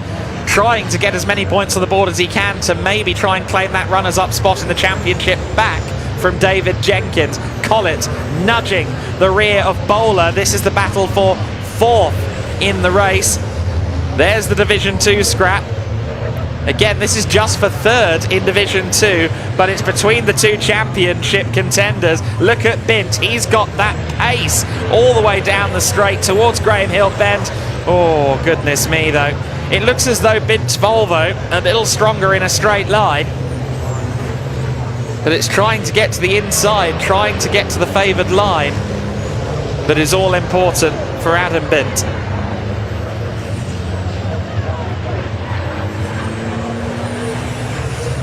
trying to get as many points on the board as he can to maybe try and claim that runners-up spot in the championship back from David Jenkins. Collett nudging the rear of Bowler. This is the battle for 4th in the race. There's the Division 2 scrap. Again, this is just for 3rd in Division 2, but it's between the two championship contenders. Look at Bint, he's got that pace all the way down the straight towards Graham Hill Bend. Oh, goodness me, though. It looks as though Bint's Volvo a little stronger in a straight line, but it's trying to get to the inside, trying to get to the favoured line that is all important for Adam Bint.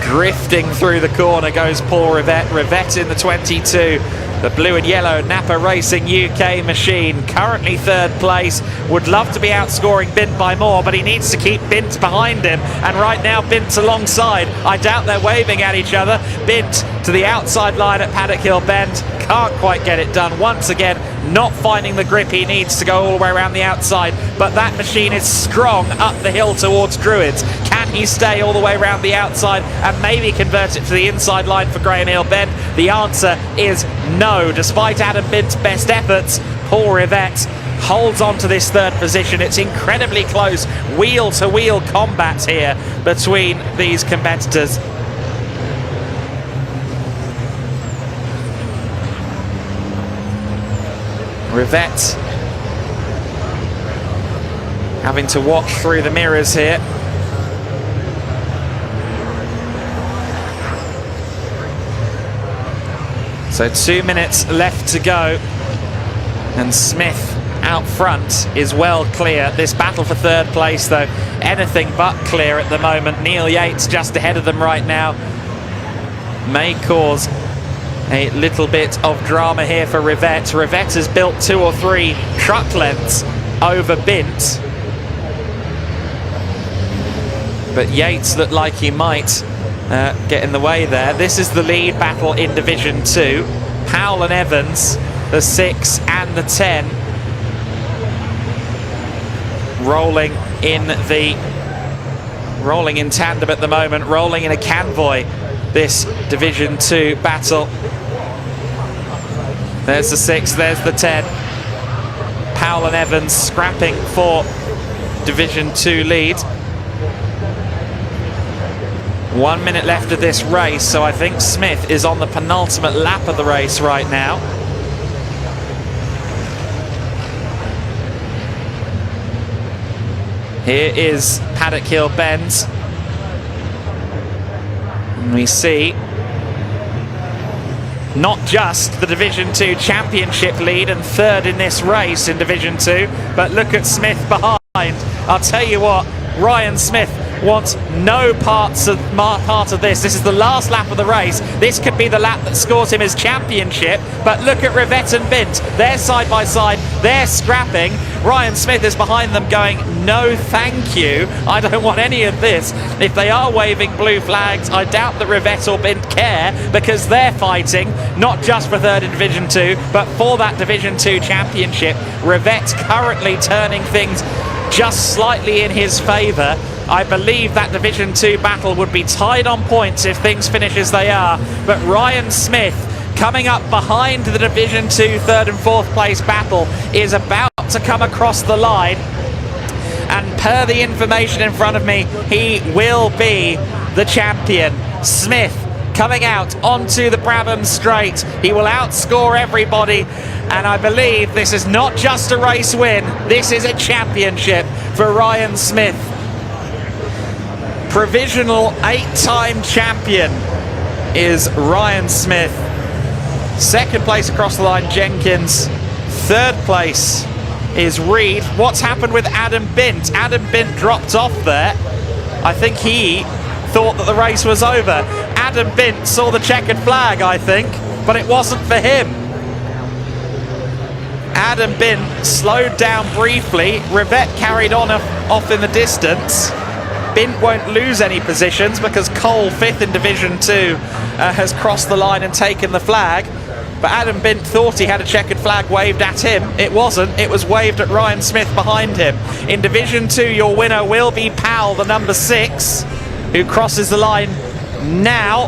Drifting through the corner goes Paul Rivett. Rivett in the 22, the blue and yellow Napa Racing UK machine. Currently 3rd place. Would love to be outscoring Bint by more, but he needs to keep Bint behind him. And right now Bint's alongside. I doubt they're waving at each other. Bint to the outside line at Paddock Hill Bend. Can't quite get it done. Once again, not finding the grip he needs to go all the way around the outside. But that machine is strong up the hill towards Druids. Can he stay all the way around the outside and maybe convert it to the inside line for Graham Hill Bend? The answer is no. Despite Adam Bint's best efforts, Paul Rivett holds on to this 3rd position. It's incredibly close wheel-to-wheel combat here between these competitors. Rivett having to watch through the mirrors here. So 2 minutes left to go, and Smith out front is well clear. This battle for 3rd place, though, anything but clear at the moment. Neil Yates just ahead of them right now. May cause a little bit of drama here for Rivett. Rivett has built 2 or 3 truck lengths over Bint, but Yates looked like he might get in the way there. This is the lead battle in Division 2. Powell and Evans, the 6 and the 10, rolling in tandem at the moment, rolling in a convoy, this Division 2 battle. There's the 6, there's the 10. Powell and Evans scrapping for Division 2 lead. 1 minute left of this race, so I think Smith is on the penultimate lap of the race right now. Here is Paddock Hill Bends. And we see not just the Division 2 Championship lead and third in this race in Division 2, but look at Smith behind. I'll tell you what, Ryan Smith wants no part of this. This is the last lap of the race. This could be the lap that scores him his championship. But look at Rivette and Bint. They're side by side. They're scrapping. Ryan Smith is behind them going, no thank you. I don't want any of this. If they are waving blue flags, I doubt that Rivette or Bint care, because they're fighting not just for third in Division 2, but for that Division 2 championship. Rivette currently turning things just slightly in his favour. I believe that Division 2 battle would be tied on points if things finish as they are. But Ryan Smith, coming up behind the Division 2 third and fourth place battle, is about to come across the line. And per the information in front of me, he will be the champion. Smith coming out onto the Brabham Straight. He will outscore everybody. And I believe this is not just a race win. This is a championship for Ryan Smith. Provisional 8-time champion is Ryan Smith. Second place across the line, Jenkins. Third place is Reed. What's happened with Adam Bint? Adam Bint dropped off there. I think he thought that the race was over. Adam Bint saw the checkered flag, I think, but it wasn't for him. Adam Bint slowed down briefly. Rivette carried on off in the distance. Bint won't lose any positions because Cole, 5th in Division 2, has crossed the line and taken the flag. But Adam Bint thought he had a checkered flag waved at him. It wasn't. It was waved at Ryan Smith behind him. In Division 2, your winner will be Powell, the number 6, who crosses the line now.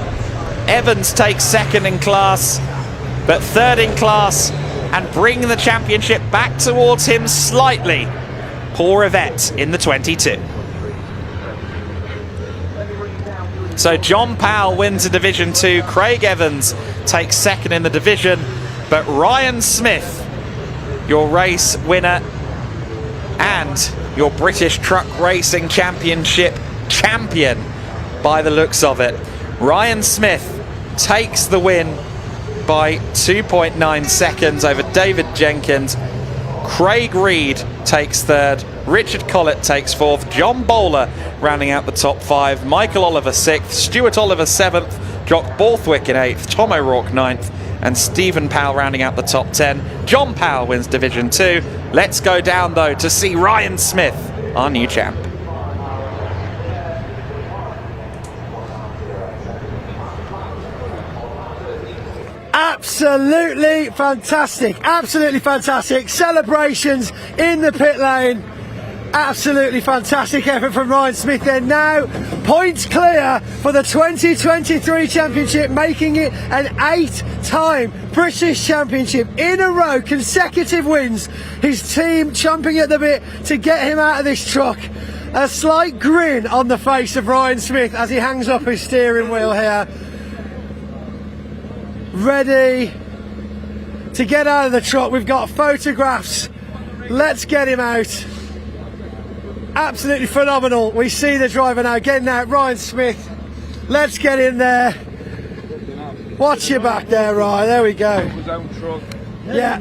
Evans takes second in class, but third in class, and bringing the championship back towards him slightly, Paul Rivette in the 22. So John Powell wins in Division 2, Craig Evans takes second in the division, but Ryan Smith, your race winner and your British Truck Racing Championship champion by the looks of it. Ryan Smith takes the win by 2.9 seconds over David Jenkins. Craig Reed takes third, Richard Collett takes fourth, John Bowler rounding out the top 5, Michael Oliver 6th, Stuart Oliver 7th, Jock Borthwick in 8th, Tom O'Rourke 9th, and Stephen Powell rounding out the top 10. John Powell wins Division 2. Let's go down though to see Ryan Smith, our new champ. Absolutely fantastic, absolutely fantastic. Celebrations in the pit lane. Absolutely fantastic effort from Ryan Smith there. Now points clear for the 2023 championship, making it an 8-time British championship in a row, consecutive wins. His team chomping at the bit to get him out of this truck. A slight grin on the face of Ryan Smith as he hangs up his steering wheel here, ready to get out of the truck. We've got photographs. Let's get him out. Absolutely phenomenal. We see the driver now getting out, Ryan Smith. Let's get in there. Watch your back there, Ryan. There we go. Yeah.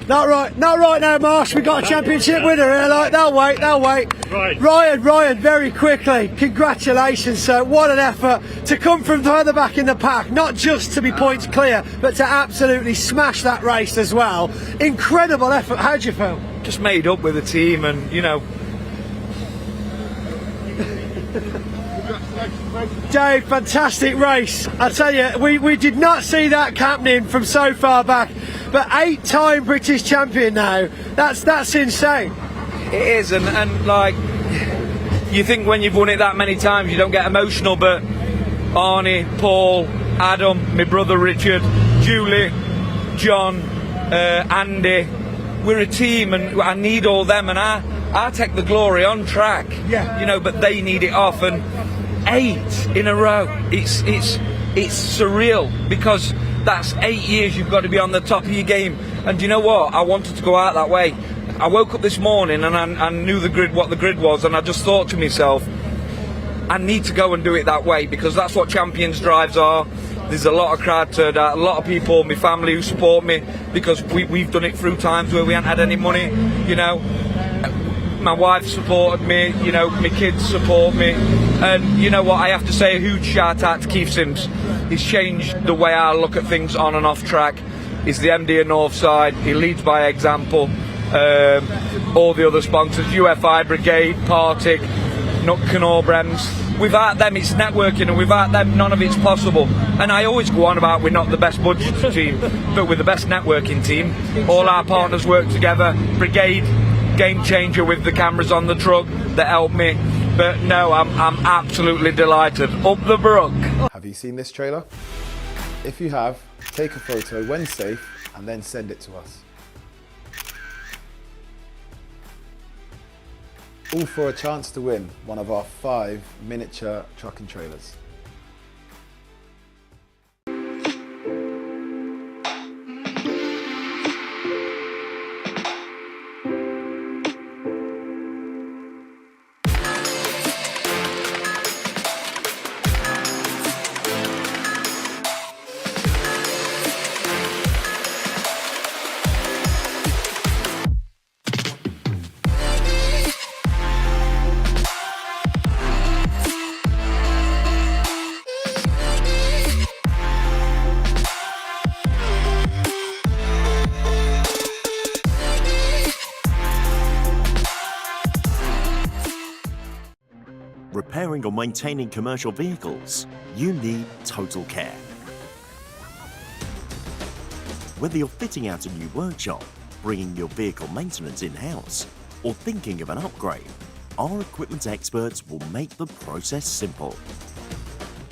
Not right now, Marsh. We got a championship winner here. Like, they'll wait. Right. Ryan, very quickly. Congratulations, sir. What an effort to come from further back in the pack, not just to be points clear, but to absolutely smash that race as well. Incredible effort. How'd you feel? Just made up with the team, and you know. Dave, fantastic race. I tell you, we did not see that happening from so far back. But 8-time British champion now. That's insane. It is, and like, you think when you've won it that many times you don't get emotional, but Arnie, Paul, Adam, my brother Richard, Julie, John, Andy, we're a team, and I need all them, and I take the glory on track. Yeah. You know, but they need it off, and 8 in a row. It's surreal, because that's 8 years you've got to be on the top of your game. And you know what? I wanted to go out that way. I woke up this morning and I knew what the grid was, and I just thought to myself, I need to go and do it that way, because that's what champions drives are. There's a lot of crowd turned out, a lot of people, my family who support me, because we've done it through times where we haven't had any money, you know. My wife supported me, you know, my kids support me, and you know what, I have to say a huge shout out to Keith Sims. He's changed the way I look at things on and off track. He's the MD of Northside, he leads by example. All the other sponsors, UFI Brigade, Partick, Nuck Knorr-Brems. Without them it's networking, and without them none of it's possible. And I always go on about we're not the best budget team, but we're the best networking team. All our partners work together. Brigade, game changer with the cameras on the truck that helped me. But no, I'm absolutely delighted. Up the brook. Have you seen this trailer? If you have, take a photo when safe and then send it to us. All for a chance to win one of our 5 miniature truck and trailers. Repairing or maintaining commercial vehicles, you need Total Care. Whether you're fitting out a new workshop, bringing your vehicle maintenance in-house, or thinking of an upgrade, our equipment experts will make the process simple.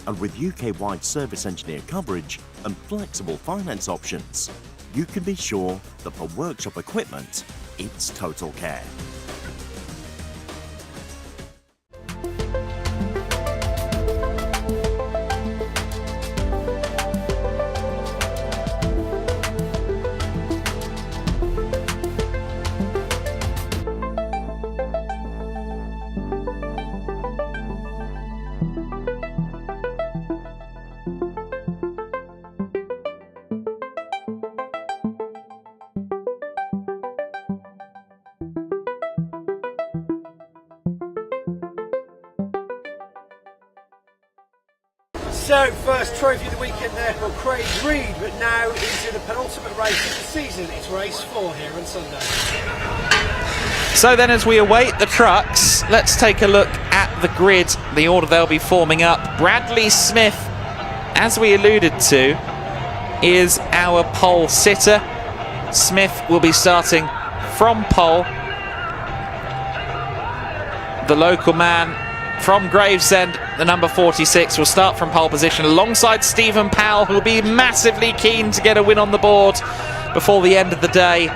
And with UK-wide service engineer coverage and flexible finance options, you can be sure that for workshop equipment, it's Total Care. So, first trophy of the weekend there for Craig Reed, but now into the penultimate race of the season. It's race 4 here on Sunday. So then, as we await the trucks, let's take a look at the grid, the order they'll be forming up. Bradley Smith, as we alluded to, is our pole sitter. Smith will be starting from pole. The local man from Gravesend, the number 46, will start from pole position alongside Stephen Powell, who will be massively keen to get a win on the board before the end of the day.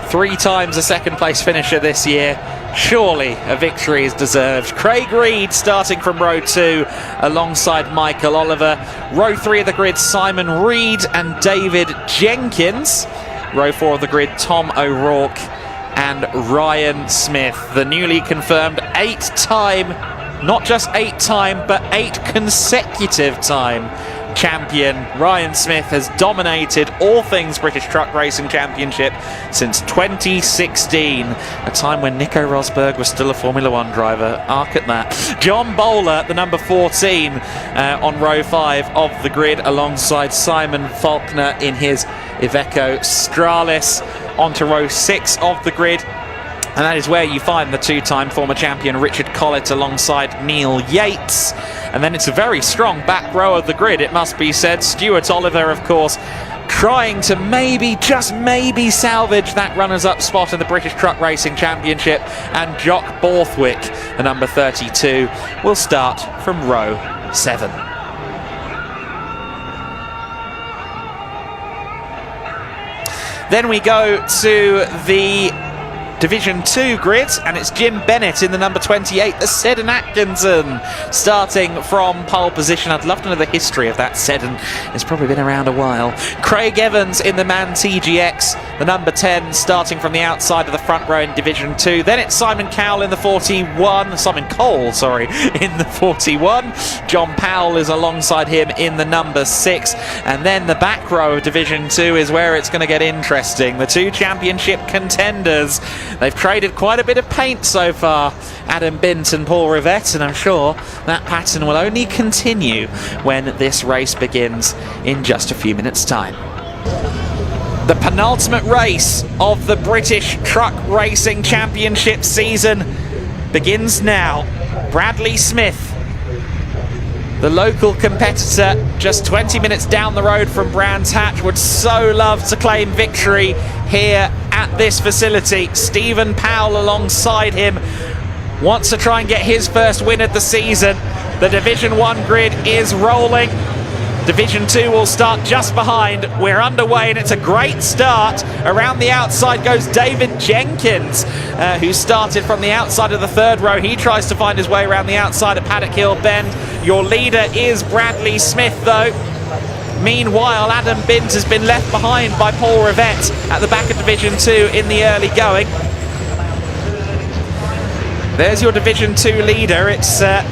3 times a second place finisher this year. Surely a victory is deserved. Craig Reed starting from row 2 alongside Michael Oliver. Row 3 of the grid, Simon Reed and David Jenkins. Row 4 of the grid, Tom O'Rourke and Ryan Smith. The newly confirmed 8-time, not just 8-time, but 8 consecutive time champion. Ryan Smith has dominated all things British Truck Racing Championship since 2016, a time when Nico Rosberg was still a Formula 1 driver. Arc at that. John Bowler, the number 14, on row 5 of the grid alongside Simon Faulkner in his Iveco Stralis. Onto row 6 of the grid. And that is where you find the 2-time former champion Richard Collett alongside Neil Yates. And then it's a very strong back row of the grid, it must be said. Stuart Oliver, of course, trying to maybe, just maybe, salvage that runners-up spot in the British Truck Racing Championship. And Jock Borthwick, the number 32, will start from row 7. Then we go to the Division 2 grid, and it's Jim Bennett in the number 28, the Seddon Atkinson, starting from pole position. I'd love to know the history of that Seddon. It's probably been around a while. Craig Evans in the Man TGX, the number 10, starting from the outside of the front row in Division 2. Then it's Simon Cole in the 41, Simon Cole, sorry, in the 41. John Powell is alongside him in the number 6. And then the back row of Division 2 is where it's going to get interesting. The two championship contenders, they've traded quite a bit of paint so far, Adam Bint and Paul Rivett, and I'm sure that pattern will only continue when this race begins in just a few minutes' time. The penultimate race of the British Truck Racing Championship season begins now. Bradley Smith, the local competitor just 20 minutes down the road from Brands Hatch, would so love to claim victory here at this facility. Stephen Powell alongside him wants to try and get his first win of the season. The Division 1 grid is rolling. Division 2 will start just behind. We're underway and it's a great start. Around the outside goes David Jenkins, who started from the outside of the third row. He tries to find his way around the outside of Paddock Hill Bend. Your leader is Bradley Smith though. Meanwhile, Adam Bint has been left behind by Paul Rivett at the back of Division 2 in the early going. There's your Division 2 leader. It's that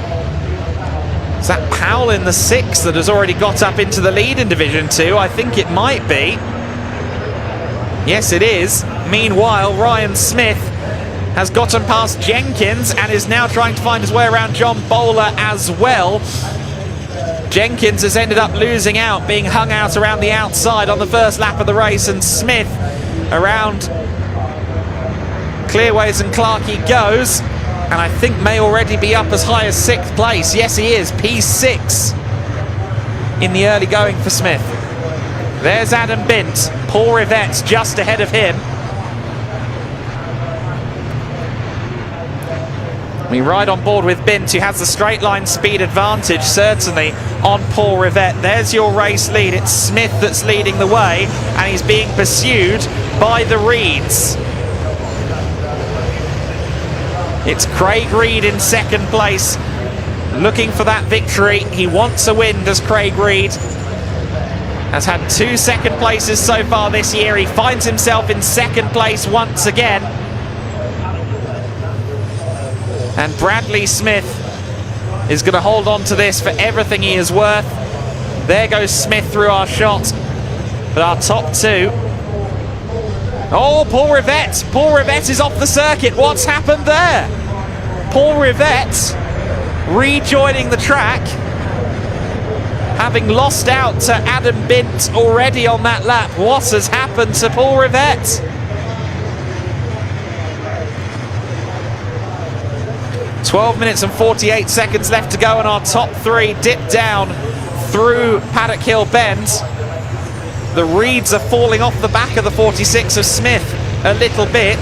Powell in the 6 that has already got up into the lead in Division 2? I think it might be. Yes, it is. Meanwhile, Ryan Smith has gotten past Jenkins and is now trying to find his way around John Bowler as well. Jenkins has ended up losing out, being hung out around the outside on the first lap of the race, and Smith around Clearways and Clark he goes. And I think may already be up as high as 6th place. Yes, he is. P6 in the early going for Smith. There's Adam Bint. Paul Rivett just ahead of him. We ride on board with Bint, who has the straight line speed advantage, certainly, on Paul Rivett. There's your race lead. It's Smith that's leading the way, and he's being pursued by the Reeds. It's Craig Reed in 2nd place, looking for that victory. He wants a win, does Craig Reed. Has had 2 2nd places so far this year. He finds himself in 2nd place once again. And Bradley Smith is going to hold on to this for everything he is worth. There goes Smith through our shot. But our top 2. Oh, Paul Rivett. Paul Rivett is off the circuit. What's happened there? Paul Rivett rejoining the track, having lost out to Adam Bint already on that lap. What has happened to Paul Rivett? "12 minutes and 48 seconds left to go, and our top 3 dip down through Paddock Hill Bend. The Reeds are falling off the back of the 46 of Smith a little bit.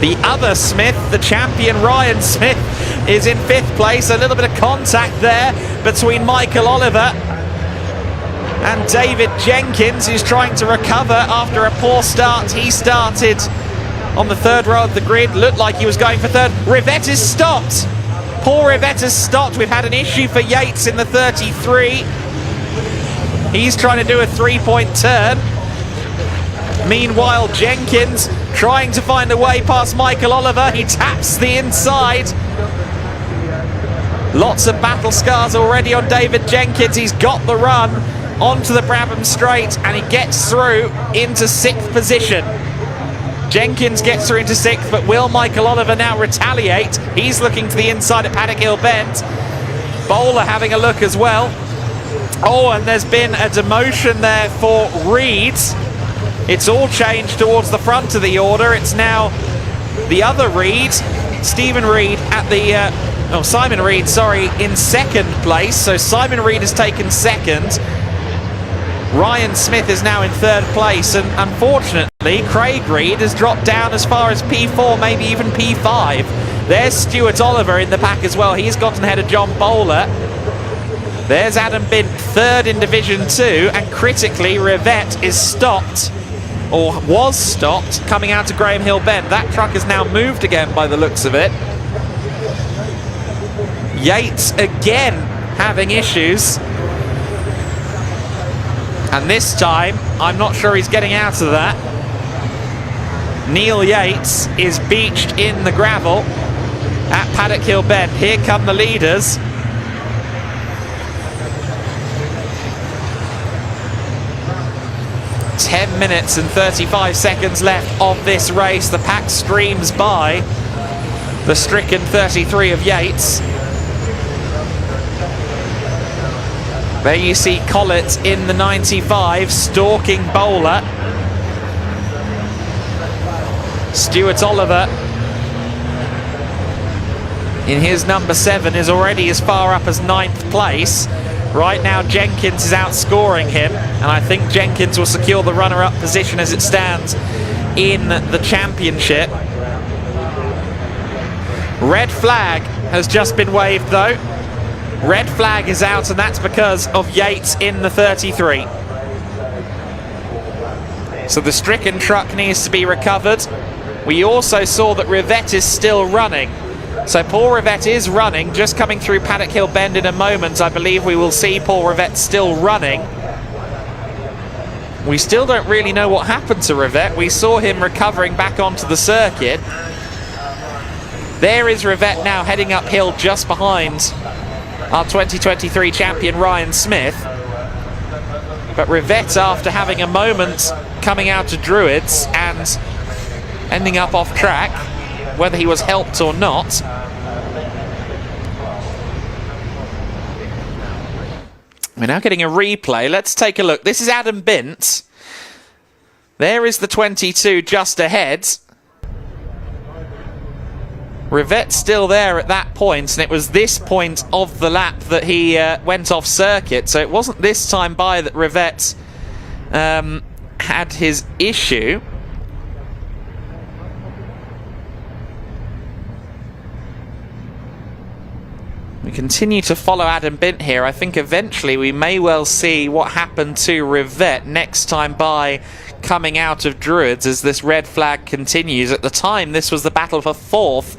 The other Smith, the champion Ryan Smith, is in 5th place. A little bit of contact there between Michael Oliver and David Jenkins, who's trying to recover after a poor start. He started on the 3rd row of the grid, looked like he was going for 3rd. Rivett is stopped. Paul Rivett has stopped. We've had an issue for Yates in the 33. He's trying to do a 3-point turn. Meanwhile, Jenkins trying to find a way past Michael Oliver. He taps the inside. Lots of battle scars already on David Jenkins. He's got the run onto the Brabham Straight, and he gets through into 6th position. Jenkins gets through into 6th, but will Michael Oliver now retaliate? He's looking to the inside at Paddock Hill Bend. Bowler having a look as well. Oh, and there's been a demotion there for Reed. It's all changed towards the front of the order. It's now the other Reed, Stephen Reed at the, Simon Reed, sorry, in 2nd place. So Simon Reed has taken 2nd. Ryan Smith is now in 3rd place, and unfortunately Craig Reed has dropped down as far as P4, maybe even P5. There's Stuart Oliver in the pack as well. He's gotten ahead of John Bowler. There's Adam Bint, 3rd in Division 2, and critically Rivett is stopped or was stopped, coming out of Graham Hill Bend. That truck has now moved again by the looks of it. Yates again having issues. And this time, I'm not sure he's getting out of that. Neil Yates is beached in the gravel at Paddock Hill Bend. Here come the leaders. "10 minutes and 35 seconds left of this race. The pack streams by the stricken 33 of Yates. There you see Collett in the 95, stalking Bowler. Stuart Oliver in his number 7 is already as far up as 9th place. Right now Jenkins is outscoring him, and I think Jenkins will secure the runner-up position as it stands in the championship. Red flag has just been waved though. Red flag is out, and that's because of Yates in the 33. So the stricken truck needs to be recovered. We also saw that Rivette is still running. So Paul Rivette is running, just coming through Paddock Hill Bend in a moment. I believe we will see Paul Rivette still running. We still don't really know what happened to Rivette. We saw him recovering back onto the circuit. There is Rivette now heading uphill just behind our 2023 champion Ryan Smith. But Rivette, after having a moment coming out to Druids and ending up off track, whether he was helped or not. We're now getting a replay. Let's take a look. This is Adam Bint. There is the 22 just ahead. Rivette's still there at that point, and it was this point of the lap that he went off circuit. So it wasn't this time by that Rivette had his issue. We continue to follow Adam Bint here. I think eventually we may well see what happened to Rivette next time by coming out of Druids as this red flag continues. At the time, this was the battle for 4th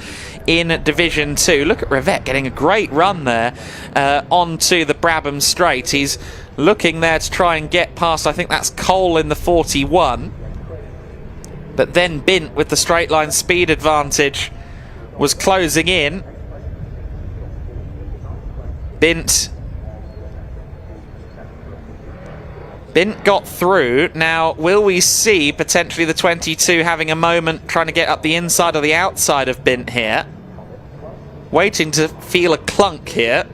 in Division 2. Look at Rivette getting a great run there onto the Brabham Straight. He's looking there to try and get past, I think that's Cole in the 41. But then Bint, with the straight line speed advantage, was closing in. Bint got through. Now, will we see potentially the 22 having a moment trying to get up the inside or the outside of Bint here? Waiting to feel a clunk here.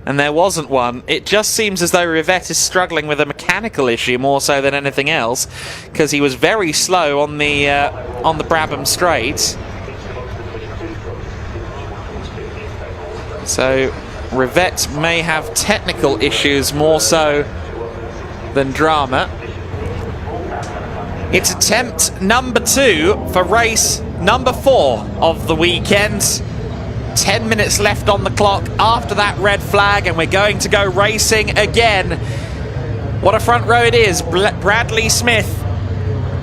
And there wasn't one. It just seems as though Rivette is struggling with a mechanical issue more so than anything else, because he was very slow on the Brabham Straight. So Rivette may have technical issues more so than drama. It's attempt number 2 for race number 4 of the weekend. 10 minutes left on the clock after that red flag, and we're going to go racing again. What a front row it is. Bradley Smith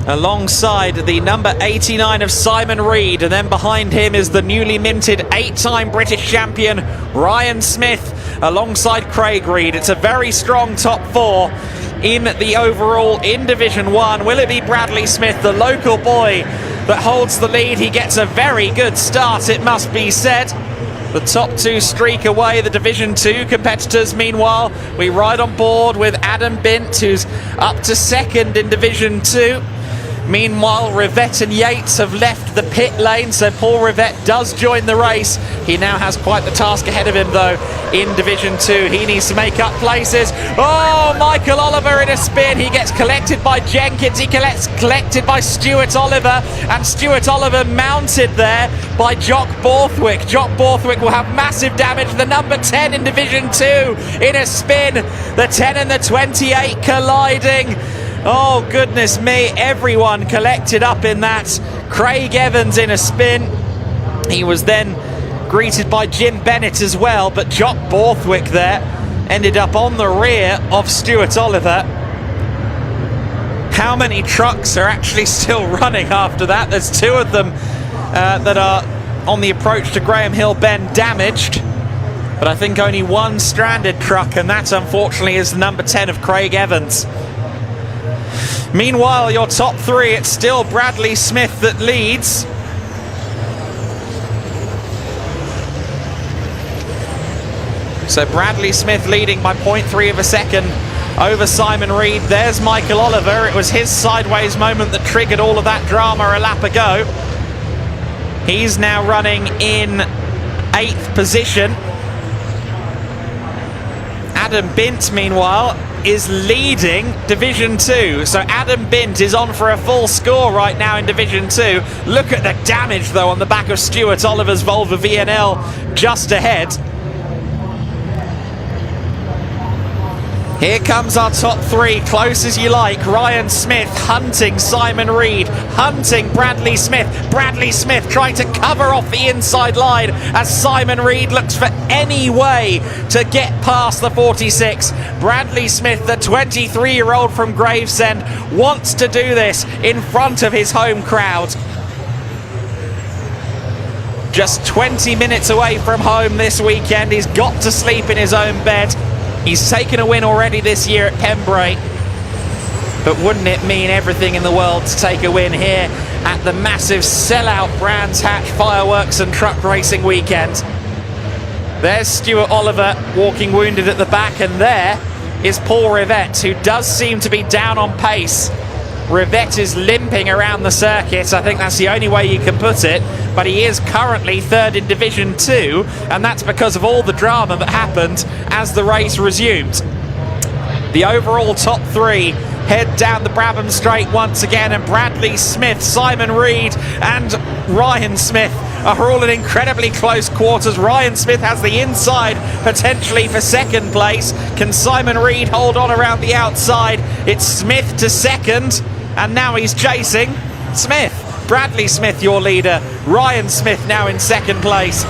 alongside the number 89 of Simon Reed, and then behind him is the newly minted 8-time British champion Ryan Smith alongside Craig Reed. It's a very strong top 4 in the overall in Division 1. Will it be Bradley Smith, the local boy, that holds the lead? He gets a very good start, it must be said. The top 2 streak away, the Division 2 competitors. Meanwhile, we ride on board with Adam Bint, who's up to 2nd in Division 2. Meanwhile, Rivette and Yates have left the pit lane, so Paul Rivette does join the race. He now has quite the task ahead of him, though, in Division 2. He needs to make up places. Oh, Michael Oliver in a spin. He gets collected by Jenkins. He gets collected by Stuart Oliver, and Stuart Oliver mounted there by Jock Borthwick. Jock Borthwick will have massive damage. The number 10 in Division 2 in a spin. The 10 and the 28 colliding. Oh, goodness me, everyone collected up in that. Craig Evans in a spin. He was then greeted by Jim Bennett as well, but Jock Borthwick there ended up on the rear of Stuart Oliver. how many trucks are actually still running after that. There's 2 of them that are on the approach to Graham Hill Bend damaged, but I think only 1 stranded truck, and that unfortunately is the number 10 of Craig Evans. Meanwhile, your top 3, it's still Bradley Smith that leads. So Bradley Smith leading by 0.3 of a second over Simon Reed. There's Michael Oliver. It was his sideways moment that triggered all of that drama a lap ago. He's now running in 8th position. Adam Bint, meanwhile, is leading Division 2. So Adam Bint is on for a full score right now in Division 2. Look at the damage, though, on the back of Stuart Oliver's Volvo VNL just ahead. Here comes our top 3, close as you like. Ryan Smith hunting Simon Reed, hunting Bradley Smith. Bradley Smith trying to cover off the inside line as Simon Reed looks for any way to get past the 46. Bradley Smith, the 23-year-old from Gravesend, wants to do this in front of his home crowd. Just 20 minutes away from home this weekend. He's got to sleep in his own bed. He's taken a win already this year at Pembrey, but wouldn't it mean everything in the world to take a win here at the massive sellout Brands Hatch Fireworks and Truck Racing weekend? There's Stuart Oliver walking wounded at the back, and there is Paul Rivette, who does seem to be down on pace. Rivette is limping around the circuit. I think that's the only way you can put it, but he is currently 3rd in Division 2, and that's because of all the drama that happened as the race resumed. The overall top 3 head down the Brabham Straight once again, and Bradley Smith, Simon Reed and Ryan Smith are all in incredibly close quarters. Ryan Smith has the inside potentially for 2nd place. Can Simon Reed hold on around the outside? It's Smith to 2nd, and now he's chasing Smith. Bradley Smith, your leader. Ryan Smith now in 2nd place.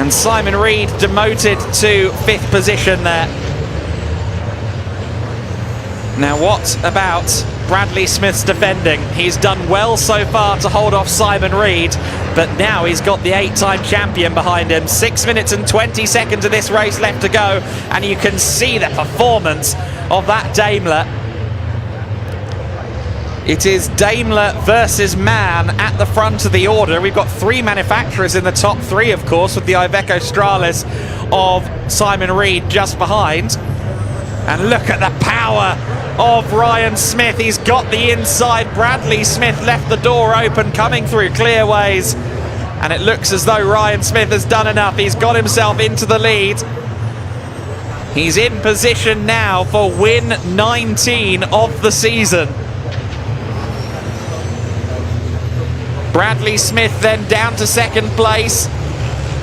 And Simon Reed demoted to 5th position there. Now what about Bradley Smith's defending? He's done well so far to hold off Simon Reed, but now he's got the 8-time champion behind him. 6 minutes and 20 seconds of this race left to go, and you can see the performance of that Daimler. It is Daimler versus MAN at the front of the order. We've got 3 manufacturers in the top 3, of course, with the Iveco Stralis of Simon Reed just behind. And look at the power of Ryan Smith. He's got the inside. Bradley Smith left the door open, coming through clearways. And it looks as though Ryan Smith has done enough. He's got himself into the lead. He's in position now for win 19 of the season. Bradley Smith then down to 2nd place.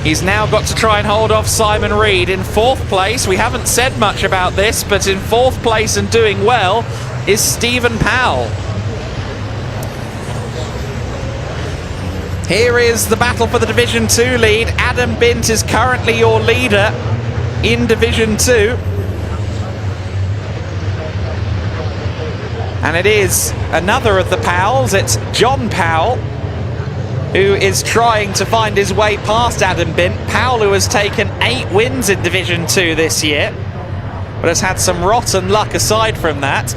He's now got to try and hold off Simon Reed. In 4th place, we haven't said much about this, but in 4th place and doing well is Stephen Powell. Here is the battle for the Division 2 lead. Adam Bint is currently your leader in Division 2. And it is another of the Powells. It's John Powell, who is trying to find his way past Adam Bint. Powell, who has taken 8 wins in Division 2 this year, but has had some rotten luck aside from that.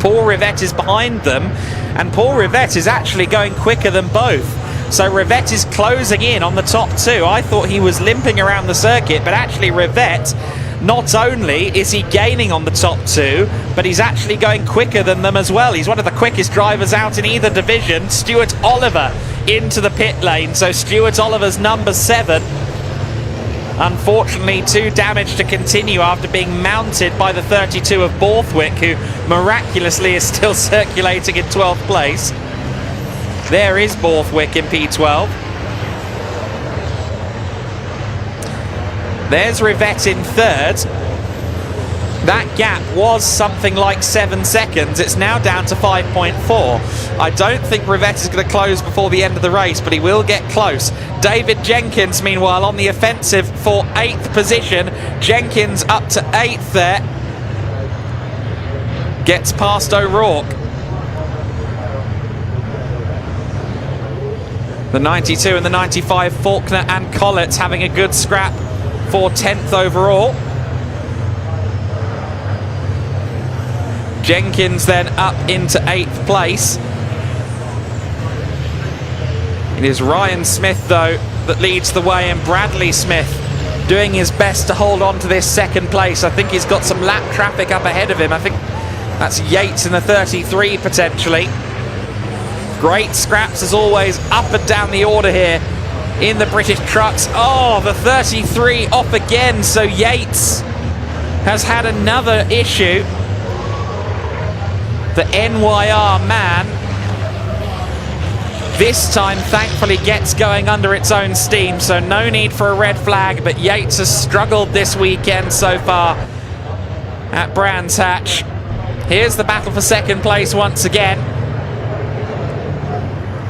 Paul Rivette is behind them, and Paul Rivette is actually going quicker than both. So Rivette is closing in on the top 2. I thought he was limping around the circuit, but actually Rivette, not only is he gaining on the top 2, but he's actually going quicker than them as well. He's one of the quickest drivers out in either division. Stuart Oliver into the pit lane. So Stuart Oliver's number 7. Unfortunately, too damaged to continue after being mounted by the 32 of Borthwick, who miraculously is still circulating in 12th place. There is Borthwick in P12. There's Rivette in 3rd. That gap was something like 7 seconds. It's now down to 5.4. I don't think Rivette is going to close before the end of the race, but he will get close. David Jenkins, meanwhile, on the offensive for 8th position. Jenkins up to 8th there. gets past O'Rourke. The 92 and the 95, Faulkner and Collett having a good scrap for 10th overall. Jenkins then up into 8th place. It is Ryan Smith, though, that leads the way, and Bradley Smith doing his best to hold on to this 2nd place. I think he's got some lap traffic up ahead of him. I think that's Yates in the 33 potentially. Great scraps as always, up and down the order here in the British trucks. Oh, the 33 off again, so Yates has had another issue. The NYR man this time thankfully gets going under its own steam, so no need for a red flag, but Yates has struggled this weekend so far at Brands Hatch. Here's the battle for 2nd place once again.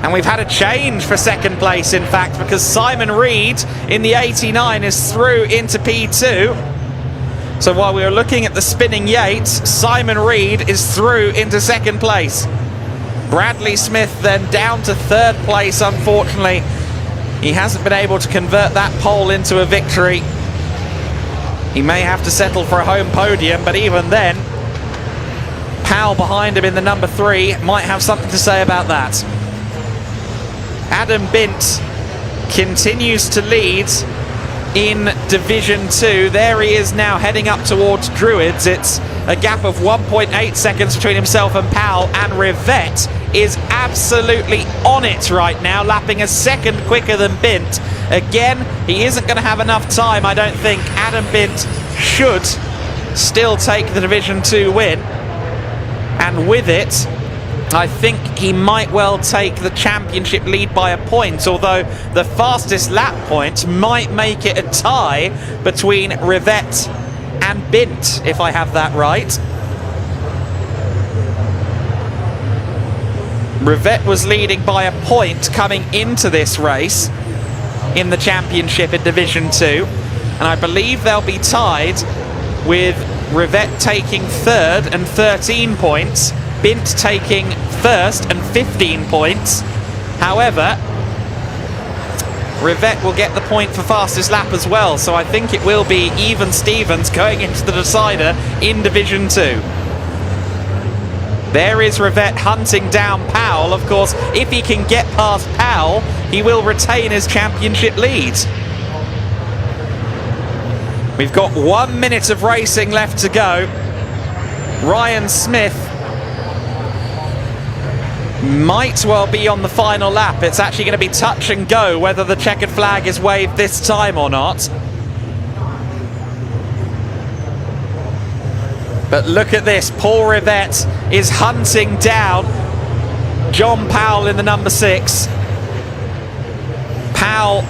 And we've had a change for 2nd place, in fact, because Simon Reed in the 89 is through into P2. So while we were looking at the spinning Yates, Simon Reed is through into 2nd place. Bradley Smith then down to 3rd place, unfortunately. He hasn't been able to convert that pole into a victory. He may have to settle for a home podium, but even then, Powell behind him in the number 3 might have something to say about that. Adam Bint continues to lead in Division 2. There he is now heading up towards Druids. It's a gap of 1.8 seconds between himself and Powell, and Rivette is absolutely on it right now, lapping a 2nd quicker than Bint. Again, he isn't going to have enough time, I don't think. Adam Bint should still take the Division 2 win, and with it, I think he might well take the championship lead by a point, although the fastest lap point might make it a tie between Rivette and Bint, if I have that right. Rivette was leading by a point coming into this race in the championship in Division 2, and I believe they'll be tied with Rivette taking 3rd and 13 points, Bint taking 1st and 15 points. However, Rivette will get the point for fastest lap as well, so I think it will be even Stevens going into the decider in Division 2. There is Rivette hunting down Powell. Of course, if he can get past Powell, he will retain his championship lead. We've got 1 minute of racing left to go. Ryan Smith might well be on the final lap. It's actually going to be touch and go whether the checkered flag is waved this time or not. But look at this, Paul Rivette is hunting down John Powell in the number 6. Powell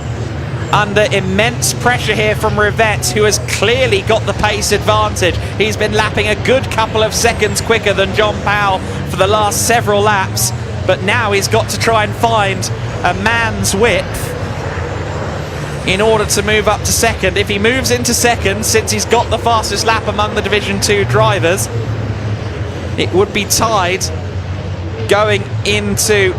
under immense pressure here from Rivette, who has clearly got the pace advantage. He's been lapping a good couple of seconds quicker than John Powell for the last several laps, but now he's got to try and find a man's width in order to move up to 2nd. If he moves into 2nd, since he's got the fastest lap among the Division 2 drivers, it would be tied going into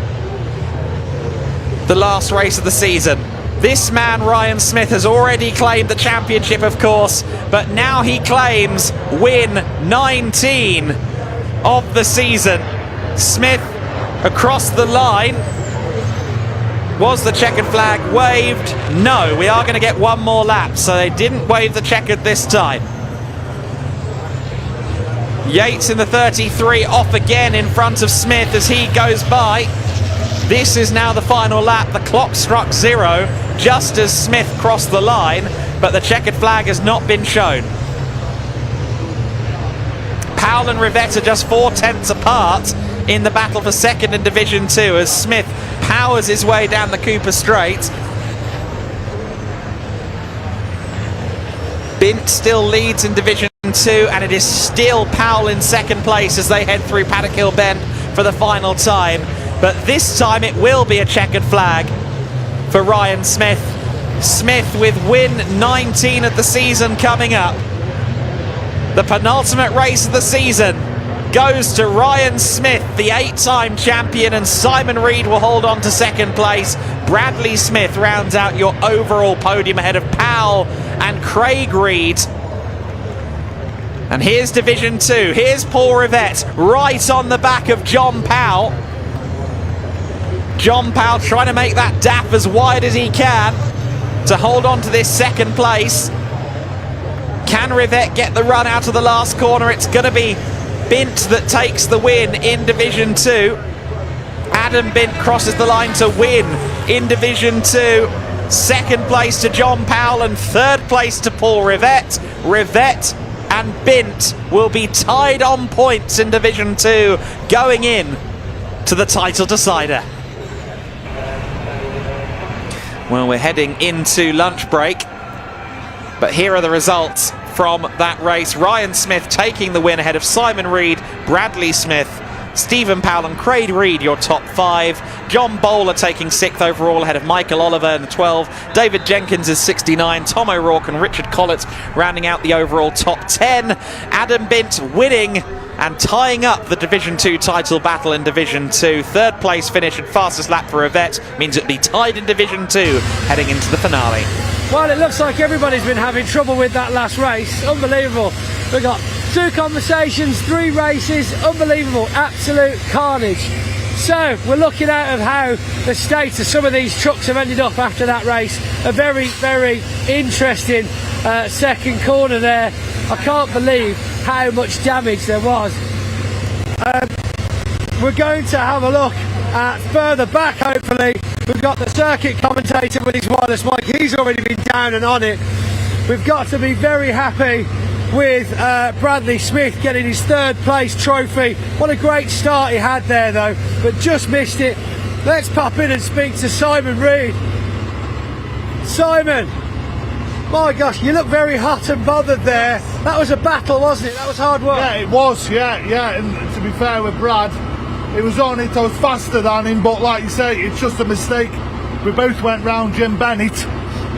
the last race of the season. This man, Ryan Smith, has already claimed the championship, of course, but now he claims win 19 of the season. Smith across the line. Was the checkered flag waved? No, we are going to get one more lap, so they didn't wave the checkered this time. Yates in the 33 off again in front of Smith as he goes by. This is now the final lap. The clock struck 0 just as Smith crossed the line, but the checkered flag has not been shown. Powell and Rivette are just 4/10 apart in the battle for 2nd in Division 2 as Smith powers his way down the Cooper Straight. Bint still leads in Division 2, and it is still Powell in 2nd place as they head through Paddock Hill Bend for the final time. But this time it will be a checkered flag for Ryan Smith. Smith with win 19 of the season coming up. The penultimate race of the season. goes to Ryan Smith, the 8-time champion, and Simon Reed will hold on to second place. Bradley Smith rounds out your overall podium ahead of Powell and Craig Reed. And here's Division 2. Here's Paul Rivett right on the back of John Powell. John Powell trying to make that DAF as wide as he can to hold on to this second place. Can Rivett get the run out of the last corner? It's going to be Bint that takes the win in Division 2. Adam Bint crosses the line to win in Division 2. Second place to John Powell and third place to Paul Rivett. Rivett and Bint will be tied on points in Division 2 going in to the title decider. Well, we're heading into lunch break, but here are the results from that race. Ryan Smith taking the win ahead of Simon Reed, Bradley Smith, Stephen Powell and Craig Reed, your top 5. John Bowler taking 6th overall ahead of Michael Oliver in the 12. David Jenkins is 69. Tom O'Rourke and Richard Collett rounding out the overall top 10. Adam Bint winning and tying up the Division 2 title battle in Division 2. Third place finish and fastest lap for Rivett means it'll be tied in Division 2 heading into the finale. Well, it looks like everybody's been having trouble with that last race. Unbelievable. We've got 2 conversations, 3 races. Unbelievable. Absolute carnage. So, we're looking out of how the state of some of these trucks have ended up after that race. A very, very interesting second corner there. I can't believe how much damage there was. We're going to have a look at further back, hopefully. We've got the circuit commentator with his wireless mic. He's already been down and on it. We've got to be very happy with Bradley Smith getting his 3rd place trophy. What a great start he had there though, but just missed it. Let's pop in and speak to Simon Reed. Simon, my gosh, you look very hot and bothered there. That was a battle, wasn't it? That was hard work. Yeah, it was, yeah. And to be fair with Brad, it was on it, I was faster than him, but like you say, it's just a mistake. We both went round Jim Bennett,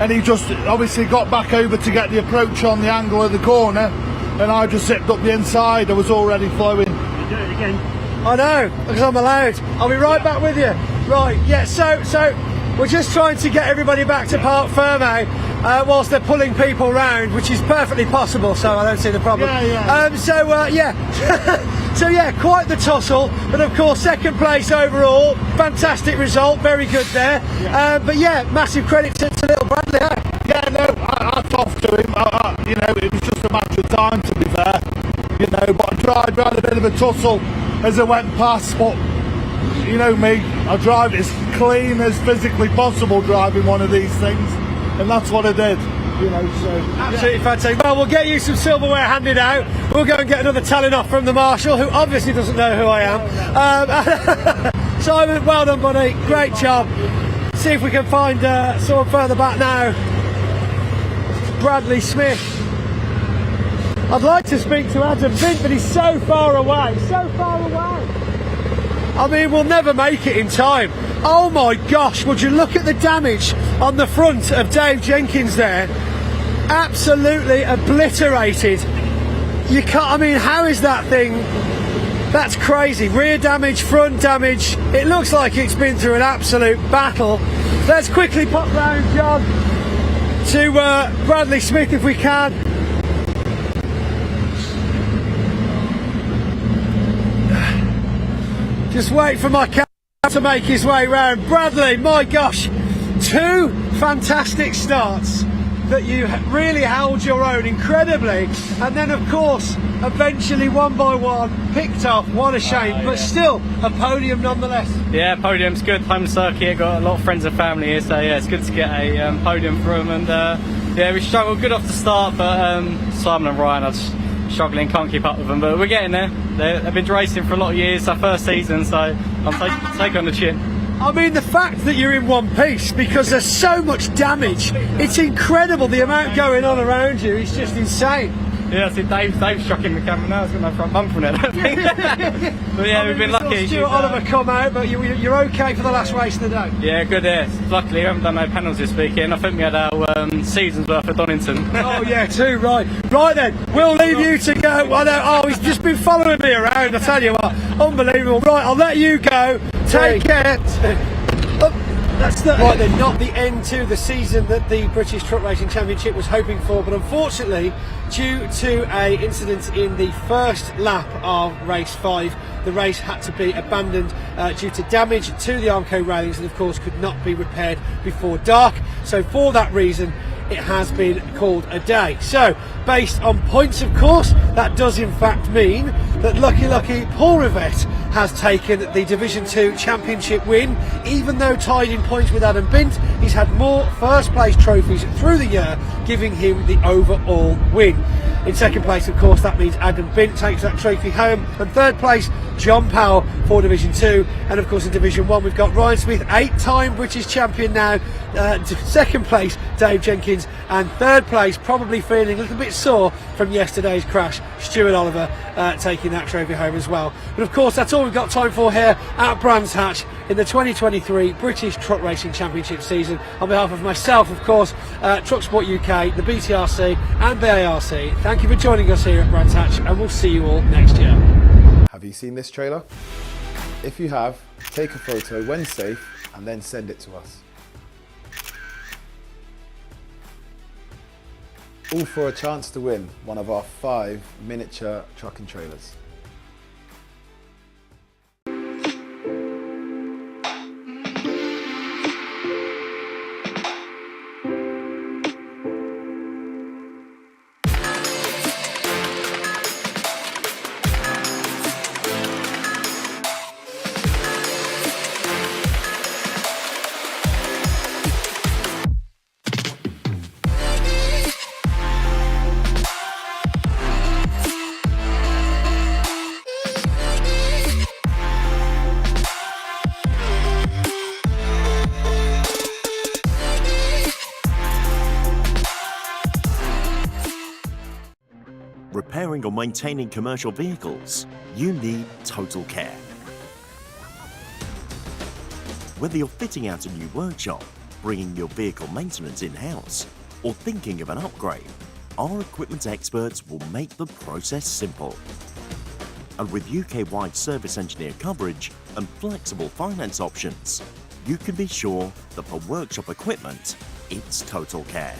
and he just obviously got back over to get the approach on the angle of the corner, and I just zipped up the inside. I was already flowing. You do it again. I know, because I'm allowed. I'll be right back with you. Right, yeah, so we're just trying to get everybody back to Parc Fermé whilst they're pulling people round, which is perfectly possible, so I don't see the problem. So yeah, quite the tussle, but of course second place overall, fantastic result, very good there. But yeah, massive credit to little Bradley. Yeah, no, hats off to him. You know, it was just a matter of time, to be fair. You know, but I tried, we had a bit of a tussle as I went past, but you know me, I drive as clean as physically possible driving one of these things, and that's what I did. You know, so absolutely fantastic. Well, we'll get you some silverware handed out. We'll go and get another telling off from the marshal, who obviously doesn't know who I am. Simon, well done, buddy. Great job. See if we can find someone further back now. Bradley Smith. I'd like to speak to Adam Bint, but he's so far away. So far away. I mean, we'll never make it in time. Oh my gosh, would you look at the damage on the front of Dave Jenkins there? Absolutely obliterated. You can't, I mean, how is that thing? That's crazy. Rear damage, front damage. It looks like it's been through an absolute battle. Let's quickly pop round, John, to Bradley Smith if we can. Just wait for my car to make his way round. Bradley, my gosh, 2 fantastic starts that you really held your own incredibly, and then of course eventually one by one picked off. What a shame, but still a podium nonetheless. Yeah, podium's good. Home circuit, got a lot of friends and family here, so yeah, it's good to get a podium for them. And yeah, we struggled good off the start, but Simon and Ryan are just struggling, can't keep up with them, but we're getting there. They've been racing for a lot of years, our first season, so I'm taking on the chin. I mean, the fact that you're in one piece, because there's so much damage, it's incredible the amount going on around you, it's just insane. Yeah, see, Dave's shocking the camera now. It's got no front bumper in it. I think. But yeah, we've been lucky. Stuart Oliver come out, but you're okay for the last race of the day. Yeah, good. Yeah. Luckily, we haven't done no panels this weekend. I think we had our season's worth at Donington. Oh yeah, too right. Right then, we'll leave you to go. Oh, he's just been following me around. I tell you what, unbelievable. Right, I'll let you go. Take care. Right then, not the end to the season that the British Truck Racing Championship was hoping for, but unfortunately, due to a incident in the first lap of race 5, the race had to be abandoned due to damage to the Armco railings, and of course could not be repaired before dark. So for that reason, it has been called a day. So based on points, of course, that does in fact mean that lucky Paul Rivett has taken the Division 2 Championship win. Even though tied in points with Adam Bint, he's had more first place trophies through the year, giving him the overall win. In second place, of course, that means Adam Bint takes that trophy home, and third place, John Powell for Division 2. And of course in Division 1 we've got Ryan Smith, 8-time British champion now, second place Dave Jenkins, and third place, probably feeling a little bit sore from yesterday's crash, Stuart Oliver taking that trophy home as well. But of course that's all we've got time for here at Brands Hatch in the 2023 British Truck Racing Championship season. On behalf of myself, of course, Truck Sport UK, the BTRC and BARC, thank you for joining us here at Brands Hatch, and we'll see you all next year. Have you seen this trailer? If you have, take a photo when safe and then send it to us. All for a chance to win one of our 5 miniature truck and trailers. Repairing or maintaining commercial vehicles, you need Total Care. Whether you're fitting out a new workshop, bringing your vehicle maintenance in-house, or thinking of an upgrade, our equipment experts will make the process simple. And with UK-wide service engineer coverage and flexible finance options, you can be sure that for workshop equipment, it's Total Care.